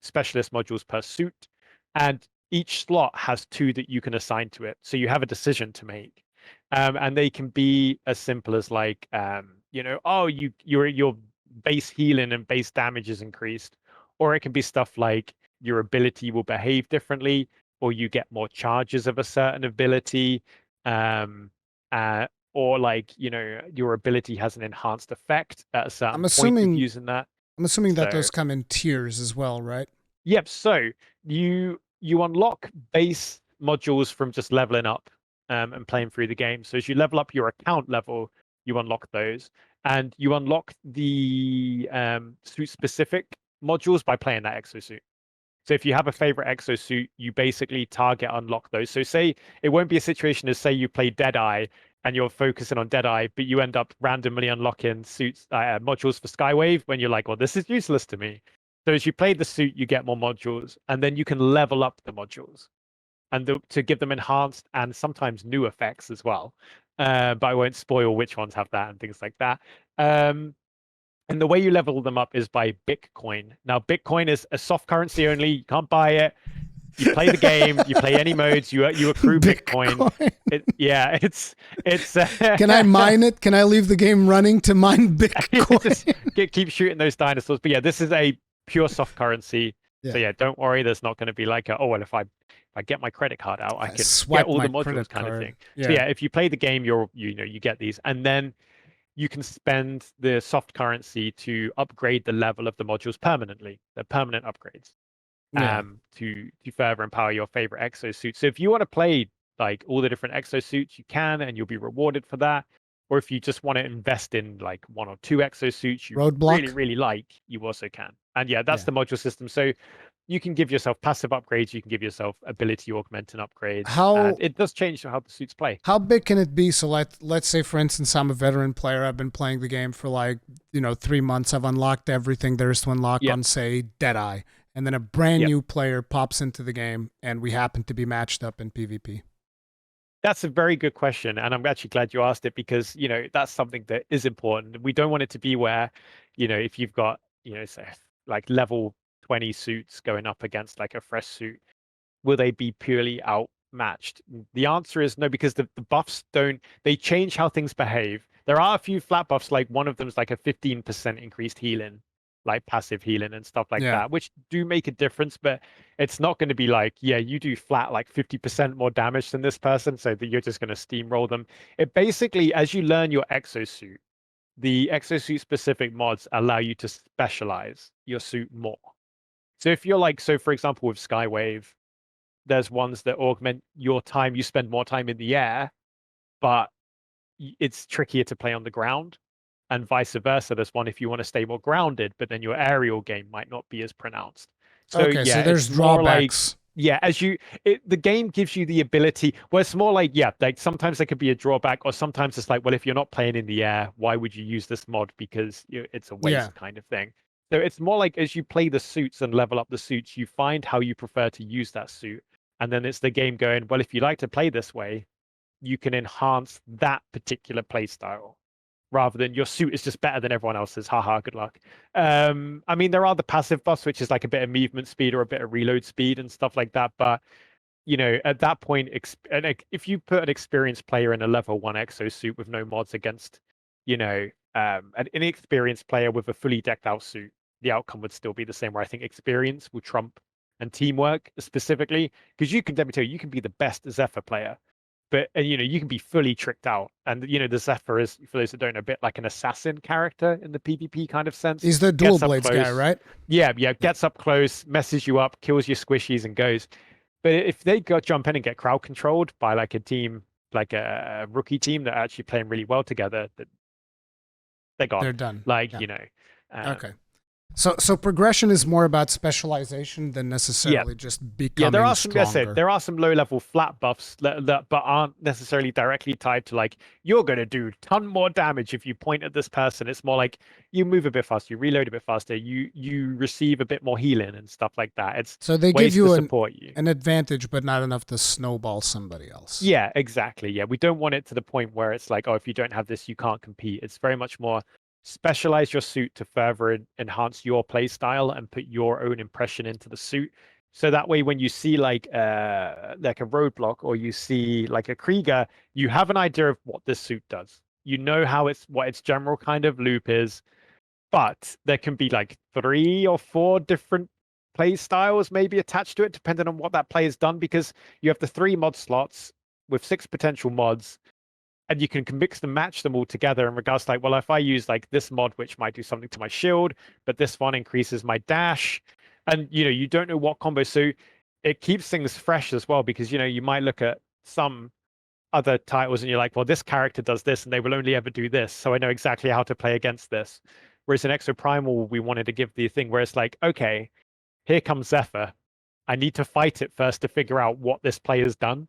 specialist modules per suit, and each slot has 2 that you can assign to it. So you have a decision to make. And they can be as simple as like, oh, your base healing and base damage is increased, or it can be stuff like your ability will behave differently, or you get more charges of a certain ability, um, uh, or like your ability has an enhanced effect at a I'm certain point of assuming using that. I'm assuming that So those come in tiers as well, right? yep. So you unlock base modules from just leveling up, and playing through the game. So as you level up your account level, you unlock those, and you unlock the suit specific modules by playing that exosuit. So if you have a favorite exosuit, you basically target unlock those. So say it won't be a situation as say you play Deadeye and you're focusing on Deadeye, but you end up randomly unlocking suits modules for Skywave when you're like, well, this is useless to me. So as you play the suit, you get more modules, and then you can level up the modules and to give them enhanced and sometimes new effects as well. But I won't spoil which ones have that and things like that. And the way you level them up is by Bitcoin. Now, Bitcoin is a soft currency only. You can't buy it. You play the game. You play any modes. You accrue Bitcoin. It's. Can I mine it? Can I leave the game running to mine Bitcoin? Just keep shooting those dinosaurs. But yeah, this is a pure soft currency. Yeah. So yeah, don't worry. There's not going to be like well, if I get my credit card out, I can get all the modules kind of thing. Yeah. So yeah, if you play the game, you get these, and then you can spend the soft currency to upgrade the level of the modules permanently. They're permanent upgrades. To further empower your favorite exosuit. So if you want to play like all the different exosuits, you can, and you'll be rewarded for that. Or if you just want to invest in like one or two exosuits you really, really like, you also can. And yeah, that's the module system. So you can give yourself passive upgrades. You can give yourself ability augmenting upgrades. And it does change how the suits play. How big can it be? So let's say, for instance, I'm a veteran player. I've been playing the game for 3 months. I've unlocked everything there is to unlock on, say, Deadeye. And then a brand new player pops into the game, and we happen to be matched up in PvP. That's a very good question, and I'm actually glad you asked it because that's something that is important. We don't want it to be where, if you've got say like level 20 suits going up against like a fresh suit, will they be purely outmatched? The answer is no, because the buffs they change how things behave. There are a few flat buffs, like one of them is like a 15% increased healing, like passive healing and stuff like that, which do make a difference, but it's not going to be like, you do flat like 50% more damage than this person, so that you're just going to steamroll them. It basically, as you learn your exosuit, the exosuit specific mods allow you to specialize your suit more. So if you're for example, with Skywave, there's ones that augment your time. You spend more time in the air, but it's trickier to play on the ground. And vice versa. There's one if you want to stay more grounded, but then your aerial game might not be as pronounced. So so there's drawbacks. The game gives you the ability. Well, it's more like sometimes there could be a drawback, or sometimes it's like, well, if you're not playing in the air, why would you use this mod? Because it's a waste kind of thing. So it's more like as you play the suits and level up the suits, you find how you prefer to use that suit, and then it's the game going, well, if you like to play this way, you can enhance that particular play style, rather than your suit is just better than everyone else's. Haha, good luck. I mean, there are the passive buffs, which is like a bit of movement speed or a bit of reload speed and stuff like that. But, at that point, if you put an experienced player in a level 1 exosuit with no mods against, an inexperienced player with a fully decked out suit, the outcome would still be the same, where I think experience will trump and teamwork specifically. Because let me tell you, you can be the best Zephyr player, but you can be fully tricked out. And the Zephyr is, for those that don't know, a bit like an assassin character in the PvP kind of sense. He's the dual blades guy, right? Yeah, gets up close, messes you up, kills your squishies, and goes. But if they jump in and get crowd controlled by like a team, like a rookie team that are actually playing really well together, they're gone. They're done. Okay. So progression is more about specialization than necessarily just becoming stronger. There are some low-level flat buffs that but aren't necessarily directly tied to like, you're going to do a ton more damage if you point at this person. It's more like you move a bit faster, you reload a bit faster, you receive a bit more healing and stuff like that. It's so they give you an advantage, but not enough to snowball somebody else. Yeah, exactly. Yeah, we don't want it to the point where it's like, oh, if you don't have this, you can't compete. It's very much more specialize your suit to further enhance your play style and put your own impression into the suit. So that way, when you see like a roadblock, or you see like a Krieger, you have an idea of what this suit does. You know what its general kind of loop is, but there can be like 3 or 4 different play styles maybe attached to it, depending on what that play has done, because you have the 3 mod slots with 6 potential mods. And you can mix and match them all together in regards to like, well, if I use like this mod, which might do something to my shield, but this one increases my dash, and you don't know what combo. So it keeps things fresh as well, because you might look at some other titles and you're like, well, this character does this and they will only ever do this, so I know exactly how to play against this. Whereas in Exoprimal, we wanted to give the thing where it's like, okay, here comes Zephyr. I need to fight it first to figure out what this player's done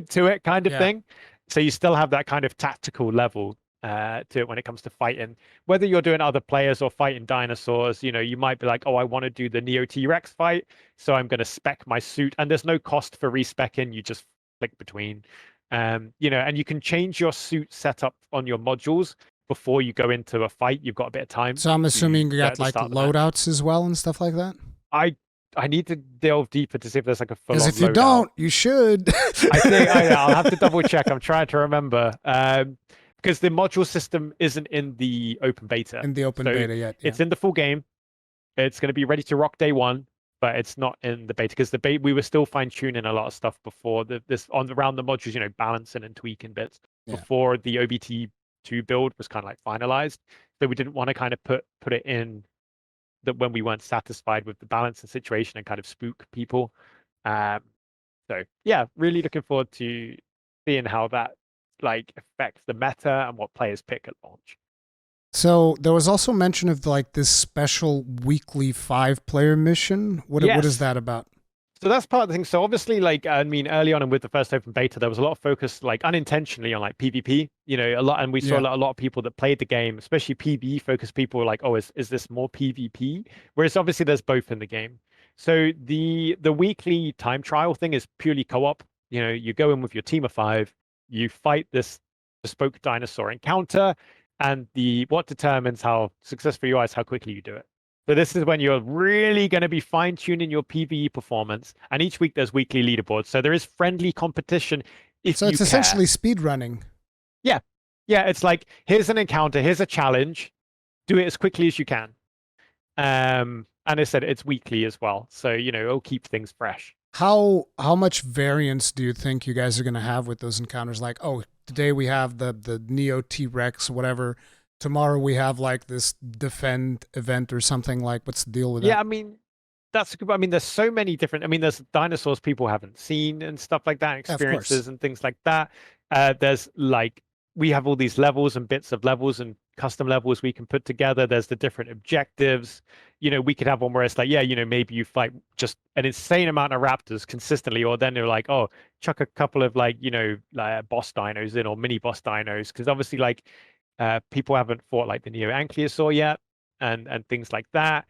to it, kind of thing. So you still have that kind of tactical level to it when it comes to fighting. Whether you're doing other players or fighting dinosaurs, you might be like, oh, I want to do the Neo T-Rex fight, so I'm going to spec my suit, and there's no cost for respecking. You just flick between, and you can change your suit setup on your modules before you go into a fight. You've got a bit of time So I'm assuming you at got the like start of the match. loadouts as well and stuff like that. I need to delve deeper to see if there's like a Because full-on if you loadout. don't, you should. I think I'll have to double check. I'm trying to remember because the module system isn't in the open beta. In the open So beta yet. Yeah. it's in the full game. It's going to be ready to rock day one, but it's not in the beta because the beta we were still fine tuning a lot of stuff before this on around the modules, balancing and tweaking bits Yeah. before the OBT2 build was kind of like finalized. So we didn't want to kind of put it in that when we weren't satisfied with the balance and situation and kind of spook people. So yeah, really looking forward to seeing how that like affects the meta and what players pick at launch. So there was also mention of like this special weekly 5-player mission. What is Yes. that about? So that's part of the thing. So obviously, like early on and with the first open beta, there was a lot of focus, like unintentionally, on like PvP. A lot, and we saw Yeah. a lot of people that played the game, especially PvE focused people, were like, oh, is this more PvP? Whereas obviously there's both in the game. So the weekly time trial thing is purely co-op. You go in with your team of 5, you fight this bespoke dinosaur encounter, and what determines how successful you are is how quickly you do it. So this is when you're really going to be fine-tuning your PvE performance. And each week there's weekly leaderboards. So there is friendly competition if So you it's care. essentially speed running. Yeah. Yeah, it's like, here's an encounter, here's a challenge. Do it as quickly as you can. And I said it's weekly as well. So, it'll keep things fresh. How much variance do you think you guys are going to have with those encounters? Like, oh, today we have the Neo T-Rex, whatever. Tomorrow we have like this defend event or something. Like, what's the deal with that? Yeah, there's so many different. There's dinosaurs people haven't seen and stuff like that, experiences and things like that. There's like we have all these levels and bits of levels and custom levels we can put together. There's the different objectives. We could have one where it's like, yeah, maybe you fight just an insane amount of raptors consistently, or then they're like, oh, chuck a couple of like boss dinos in or mini boss dinos, because obviously like people haven't fought like the Neo Ankylosaur yet and things like that.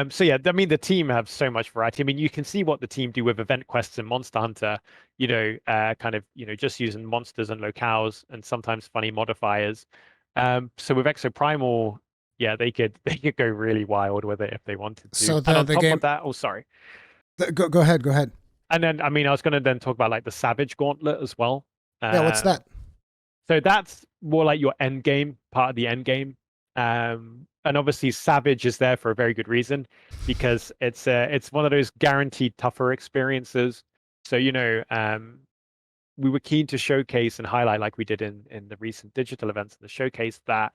So yeah, the team have so much variety. You can see what the team do with event quests and Monster Hunter, kind of, just using monsters and locales and sometimes funny modifiers. So with Exoprimal, yeah, they could go really wild with it if they wanted to. So and on the top game. of that, sorry. Go ahead. Go ahead. And then I was going to then talk about like the Savage Gauntlet as well. Yeah, what's that? So that's more like your end game, part of the end game. And obviously Savage is there for a very good reason, because it's one of those guaranteed tougher experiences. So we were keen to showcase and highlight, like we did in the recent digital events in the showcase, that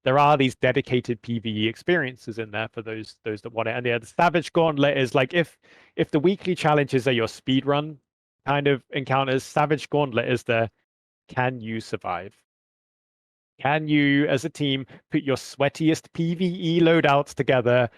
there are these dedicated PvE experiences in there for those that want it. And yeah, the Savage Gauntlet is like, if the weekly challenges are your speed run kind of encounters, Savage Gauntlet is the can you survive? Can you, as a team, put your sweatiest PvE loadouts together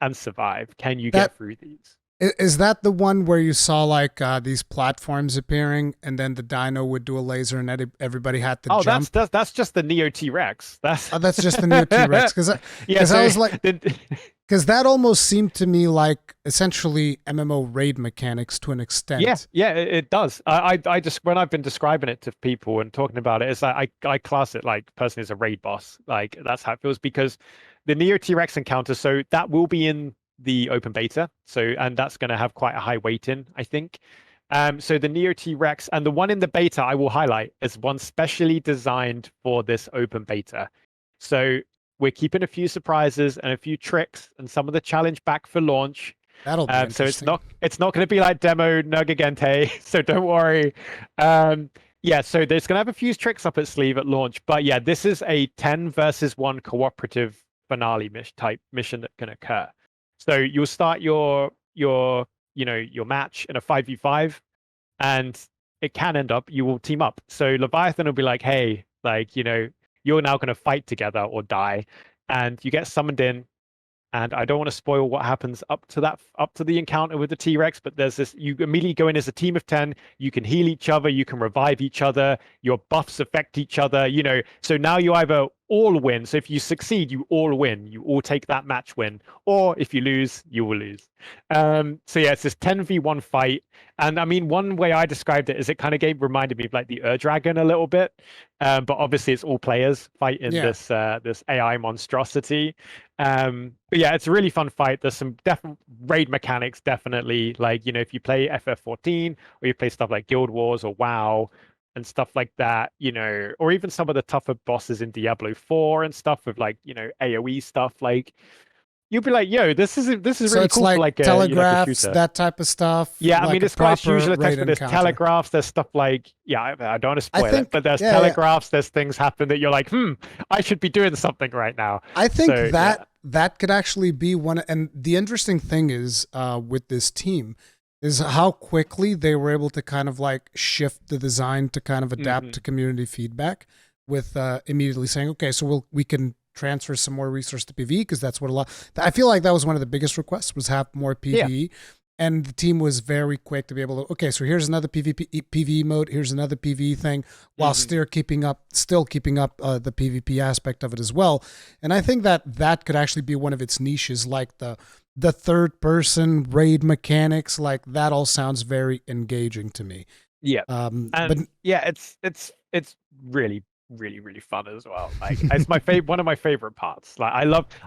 and survive? Can you get through these? Is that the one where you saw like these platforms appearing, and then the dino would do a laser, and everybody had to jump? That's just the Neo T-Rex. That's just the Neo T-Rex. Because I was like, because that almost seemed to me like essentially MMO raid mechanics to an extent. Yeah, it does. I just, when I've been describing it to people and talking about it, it's like I class it like personally as a raid boss. Like that's how it feels, because the Neo T-Rex encounter, so that will be in the open beta, and that's going to have quite a high weighting, I think. So the Neo T-Rex and the one in the beta I will highlight is one specially designed for this open beta. So we're keeping a few surprises and a few tricks and some of the challenge back for launch. That'll be interesting. So it's not going to be like demo Nugagente, so don't worry. Yeah, so there's going to have a few tricks up its sleeve at launch, but yeah, this is a 10 versus 1 cooperative finale type mission that can occur. So you'll start your match in a 5v5, and it can end up you will team up. So Leviathan will be like, hey, like, you're now going to fight together or die, and you get summoned in, And I don't want to spoil what happens up to the encounter with the T-Rex, but there's this, you immediately go in as a team of 10, you can heal each other, you can revive each other, your buffs affect each other, so now you either all win. So if you succeed, you all win. You all take that match win. Or if you lose, you will lose. So yeah, it's this 10v1 fight. And I mean, one way I described it is it kind of reminded me of like the Dragon a little bit. But obviously it's all players fighting this AI monstrosity. But yeah, it's a really fun fight. There's some definite raid mechanics, definitely. Like, if you play FF14 or you play stuff like Guild Wars or WoW and stuff like that, or even some of the tougher bosses in Diablo 4 and stuff with like, AoE stuff, like you'll be like, yo, this is So really it's cool for like like a telegraphs, shooter. that type of stuff. Yeah, I like mean, a it's quite proper usual text, raid but there's encounter. telegraphs, there's stuff like, yeah, I don't want to I spoil it, think, but there's yeah, telegraphs, there's things happen that you're like, I should be doing something right now. I think So, that yeah. that could actually be one. And the interesting thing is, with this team, is how quickly they were able to kind of like shift the design to kind of adapt to community feedback, with immediately saying, okay, so we can transfer some more resource to PvE, because that's what I feel like that was one of the biggest requests, was have more PvE. And the team was very quick to be able to, okay, so here's another PvE mode, here's another PvE thing, while still keeping up the PvP aspect of it as well. And I think that could actually be one of its niches, like the third person raid mechanics. Like, that all sounds very engaging to me. Yeah. But And yeah, it's really, really, really fun as well. Like, it's one of my favorite parts. Like,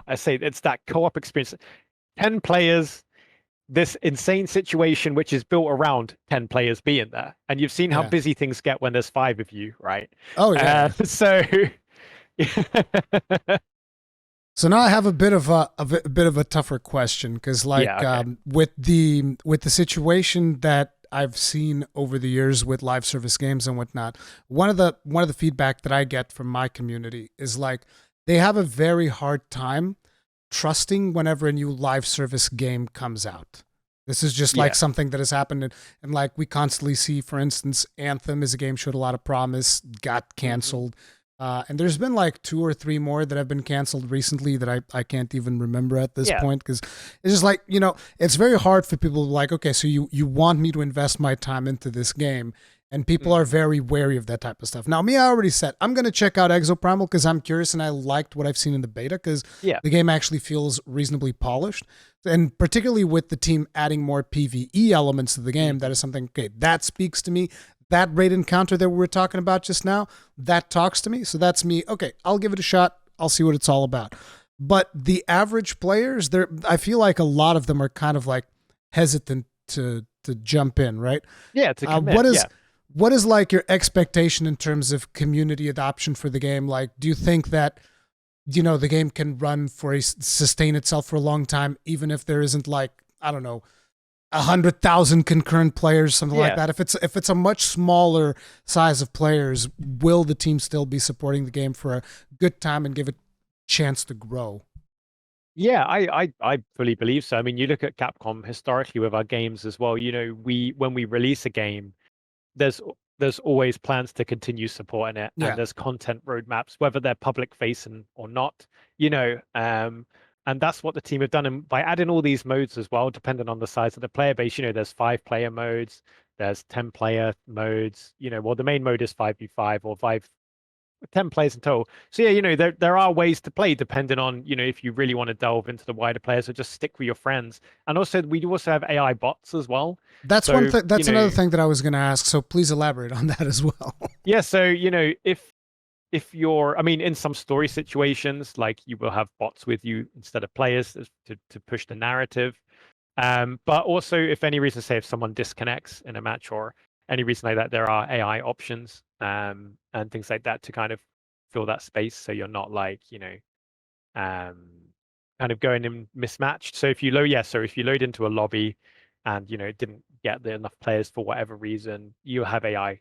I say it's that co-op experience. 10 players, this insane situation which is built around 10 players being there, and you've seen how yeah. busy things get when there's 5 of you, right? Oh yeah. So So now I have a bit of a tougher question, because like, yeah, okay. with the situation that I've seen over the years with live service games and whatnot, one of the feedback that I get from my community is like, they have a very hard time trusting whenever a new live service game comes out. This is just like Yeah. something that has happened, and like we constantly see, for instance, Anthem is a game showed a lot of promise, got canceled. And there's been like 2 or 3 more that have been canceled recently that I can't even remember at this point, because it's just like, it's very hard for people to like, okay, so you want me to invest my time into this game, and people are very wary of that type of stuff. Now, me, I already said I'm going to check out Exoprimal because I'm curious and I liked what I've seen in the beta, because the game actually feels reasonably polished. And particularly with the team adding more PvE elements to the game, that is something, okay, that speaks to me. That raid encounter that we were talking about just now, that talks to me. So that's me. Okay, I'll give it a shot. I'll see what it's all about. But the average players, I feel like a lot of them are kind of like hesitant to jump in, right? Yeah, to commit. What is like your expectation in terms of community adoption for the game? Like, do you think that the game can sustain itself for a long time, even if there isn't like, I don't know, 100,000 concurrent players, something like that? If it's a much smaller size of players, will the team still be supporting the game for a good time and give it a chance to grow? Yeah, I fully believe so. I mean, you look at Capcom historically with our games as well. When we release a game, there's always plans to continue supporting it, and there's content roadmaps, whether they're public facing or not. And that's what the team have done. And by adding all these modes as well, depending on the size of the player base, there's 5-player modes, there's 10-player modes. Well, the main mode is 5v5 or 10 players in total. So yeah, there are ways to play depending on, if you really want to delve into the wider players, or just stick with your friends. And also we do also have AI bots as well. That's So, one thing. That's another thing that I was going to ask. So please elaborate on that as well. yeah. So, if you're, I mean, in some story situations, like you will have bots with you instead of players to push the narrative. But also, if any reason, say if someone disconnects in a match or any reason like that, there are AI options and things like that to kind of fill that space, so you're not like um, kind of going in mismatched. So if you load into a lobby and it didn't get enough players for whatever reason, you have AI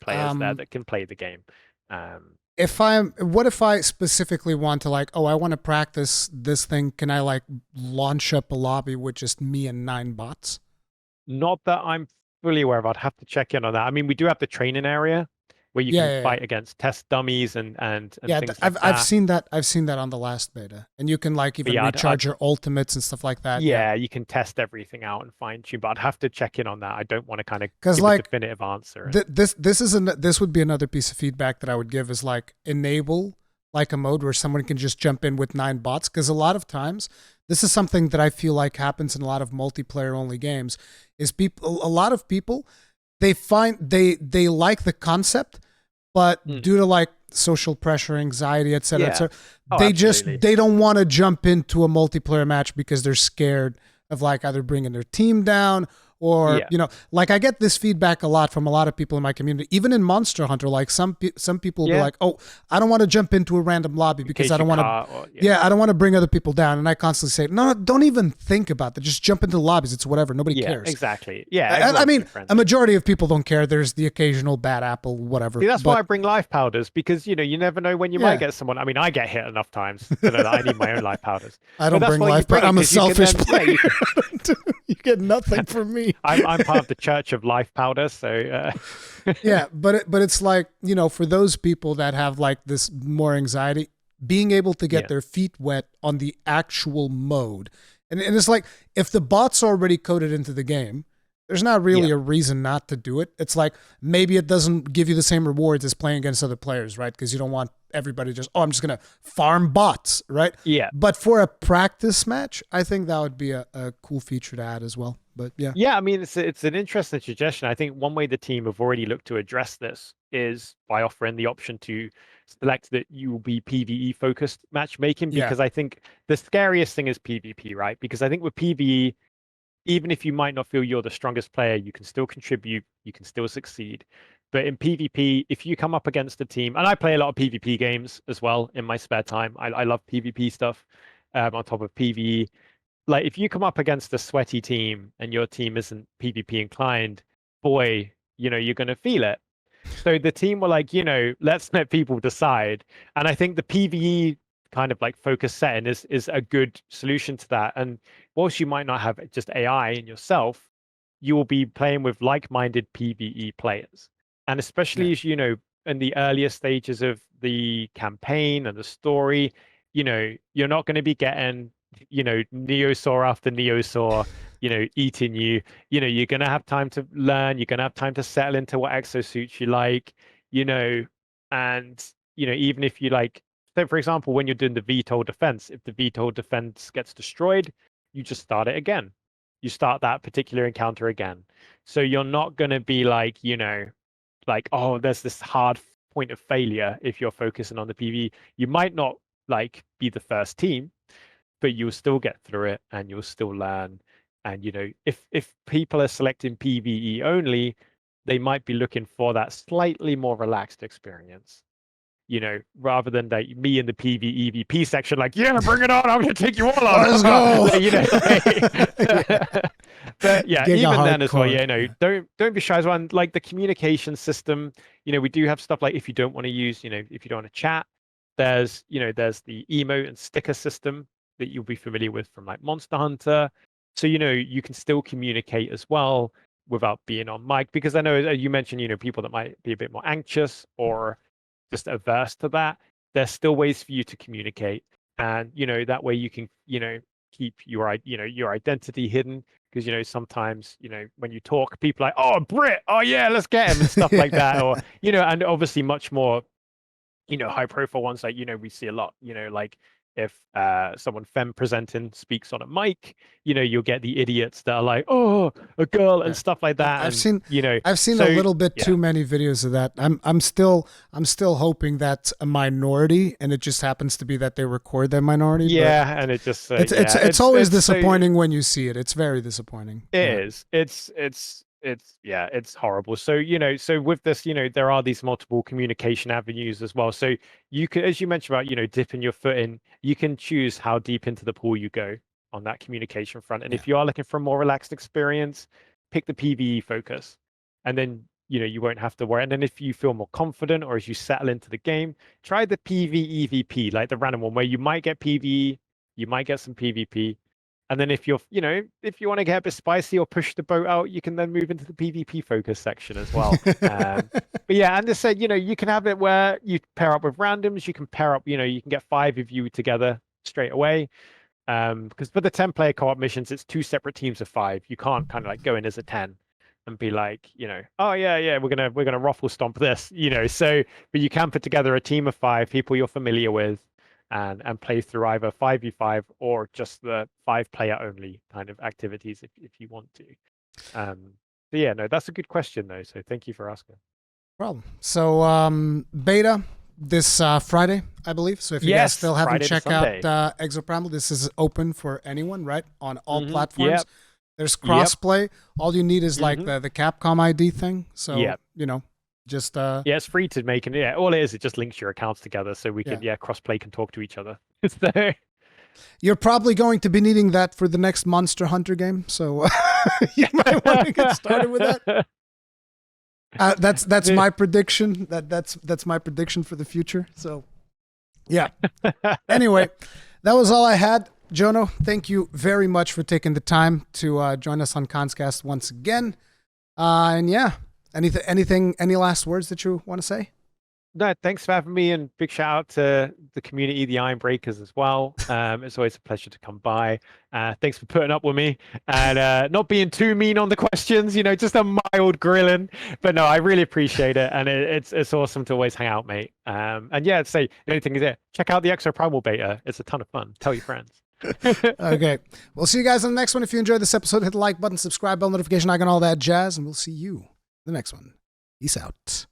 players there that can play the game. What if I specifically want to like, oh, I want to practice this thing? Can I like launch up a lobby with just me and 9 bots? Not that I'm fully aware of. I'd have to check in on that. I mean, we do have the training area, where you Yeah, can yeah, yeah. fight against test dummies and Yeah, things like I've that. seen that. I've seen that on the last beta, and you can like But even yeah, recharge your ultimates and stuff like that. Yeah, yeah, you can test everything out and fine tune, but I'd have to check in on that. I don't want to kind of because give a like definitive answer. And this would be another piece of feedback that I would give is like enable like a mode where someone can just jump in with 9 bots, because a lot of times this is something that I feel like happens in a lot of multiplayer only games is people a lot of people they find they like the concept, but due to like social pressure, anxiety, etc., yeah, etc., oh, absolutely. they don't want to jump into a multiplayer match because they're scared of like either bringing their team down or Yeah, like I get this feedback a lot from a lot of people in my community, even in Monster Hunter. Like some people will be yeah. like, "Oh, I don't want to jump into a random lobby In because I case you don't want to." can't, or yeah, Yeah, I don't want to bring other people down, and I constantly say, "No, don't even think about that. Just jump into the lobbies. It's whatever. Nobody yeah, cares." exactly. Yeah, I everyone's mean, so a friendly. majority of people don't care. There's the occasional bad apple, whatever. See, that's why I But bring life powders because you never know when you might yeah, get someone. I mean, I get hit enough times to know that I need my own life powders. I But don't that's bring why you life, bring but it I'm a because you can selfish then, yeah, player. you can. You get nothing from me. I'm part of the Church of Life Powder, so Yeah, but it's like, for those people that have like this more anxiety, being able to get yeah, their feet wet on the actual mode. And it's like if the bot's already coded into the game, there's not yeah, really a reason not to do it. It's like maybe it doesn't give you the same rewards as playing against other players, right? Because you don't want everybody just, oh, I'm just going to farm bots, right? yeah. But for a practice match, I think that would be a cool feature to add as well. But yeah. Yeah, I mean, it's an interesting suggestion. I think one way the team have already looked to address this is by offering the option to select that you will be PvE focused matchmaking, Yeah. because I think the scariest thing is PvP, right? Because I think with PvE, even if you might not feel you're the strongest player, you can still contribute, you can still succeed. But in PvP, if you come up against a team, and I play a lot of PvP games as well in my spare time, I love PvP stuff on top of PvE. Like if you come up against a sweaty team and your team isn't PvP inclined, boy, you're going to feel it. So the team were like, let's let people decide. And I think the PvE kind of like focus setting is a good solution to that. And whilst you might not have just AI in yourself, you will be playing with like-minded PvE players. And Yeah. especially as in the earlier stages of the campaign and the story, you're not going to be getting, Neosaur after Neosaur, eating you. You're going to have time to learn, you're going to have time to settle into what exosuits you like, you know and even if you like, so for example, when you're doing the VTOL defense, if the VTOL defense gets destroyed, you just start it again. You start that particular encounter again. So you're not going to be like, oh, there's this hard point of failure if you're focusing on the PV. You might not like be the first team, but you'll still get through it and you'll still learn. And if people are selecting PvE only, they might be looking for that slightly more relaxed experience. Rather than like me in the PvEVP section, like, yeah, bring it on, I'm gonna take you all on. Let's go. Like, Yeah. But yeah, Giga even then as well, hardcore. Yeah. don't be shy as well. And like the communication system, we do have stuff like if you don't want to use, if you don't want to chat, there's the emote and sticker system that you'll be familiar with from like Monster Hunter. So you can still communicate as well without being on mic, because I know you mentioned people that might be a bit more anxious or just averse to that. There's still ways for you to communicate, and that way you can keep your identity hidden, because sometimes when you talk, people are like, oh, Brit, oh yeah, let's get him and stuff like that, or Yeah. and obviously much more high profile ones, like we see a lot, like if someone femme presenting speaks on a mic, you'll get the idiots that are like, oh, a girl and Yeah. stuff like that. I've And seen I've seen a so little bit yeah, too many videos of that. I'm still hoping that's a minority, and it just happens to be that they record that minority. But yeah, and it just it's yeah, it's always it's so disappointing when you see it. It's very disappointing. it Yeah. is. It's yeah, it's horrible. So, so with this, there are these multiple communication avenues as well. So you can, as you mentioned about, dipping your foot in, you can choose how deep into the pool you go on that communication front. And Yeah. if you are looking for a more relaxed experience, pick the PvE focus. And then, you won't have to worry. And then if you feel more confident or as you settle into the game, try the PvEVP, like the random one where you might get PvE, you might get some PvP, And then if you're, if you want to get a bit spicy or push the boat out, you can then move into the PvP focus section as well. But yeah, and they said, you can have it where you pair up with randoms. You can pair up, you can get 5 of you together straight away. Because for the 10-player co-op missions, it's 2 separate teams of 5. You can't kind of like go in as a 10 and be like, oh yeah, we're gonna ruffle stomp this, So, but you can put together a team of 5 people you're familiar with, and play through either 5v5 or just the 5-player only kind of activities if you want to. But yeah, no, that's a good question though. So thank you for asking. Problem. So beta this Friday, I believe. So if you guys still haven't checked out Exoprimal, this is open for anyone, right? On all platforms. Yep. There's crossplay. All you need is like the Capcom ID thing. So just it's free to make, and all it just links your accounts together so we can crossplay can talk to each other. So you're probably going to be needing that for the next Monster Hunter game, so you might want to get started with that. That's my prediction. That's my prediction for the future. So, yeah. Anyway, that was all I had. Jonno, thank you very much for taking the time to join us on Conscast once again. And yeah, any last words that you want to say? No, thanks for having me, and big shout out to the community, the Iron Breakers as well. It's always a pleasure to come by. Thanks for putting up with me and not being too mean on the questions, just a mild grilling. But no, I really appreciate it, and it's awesome to always hang out, mate. And yeah, say the only thing is check out the Exoprimal beta. It's a ton of fun. Tell your friends. Okay, we'll see you guys on the next one. If you enjoyed this episode, hit the like button, subscribe, bell notification icon, all that jazz, and we'll see you in the next one. Peace out.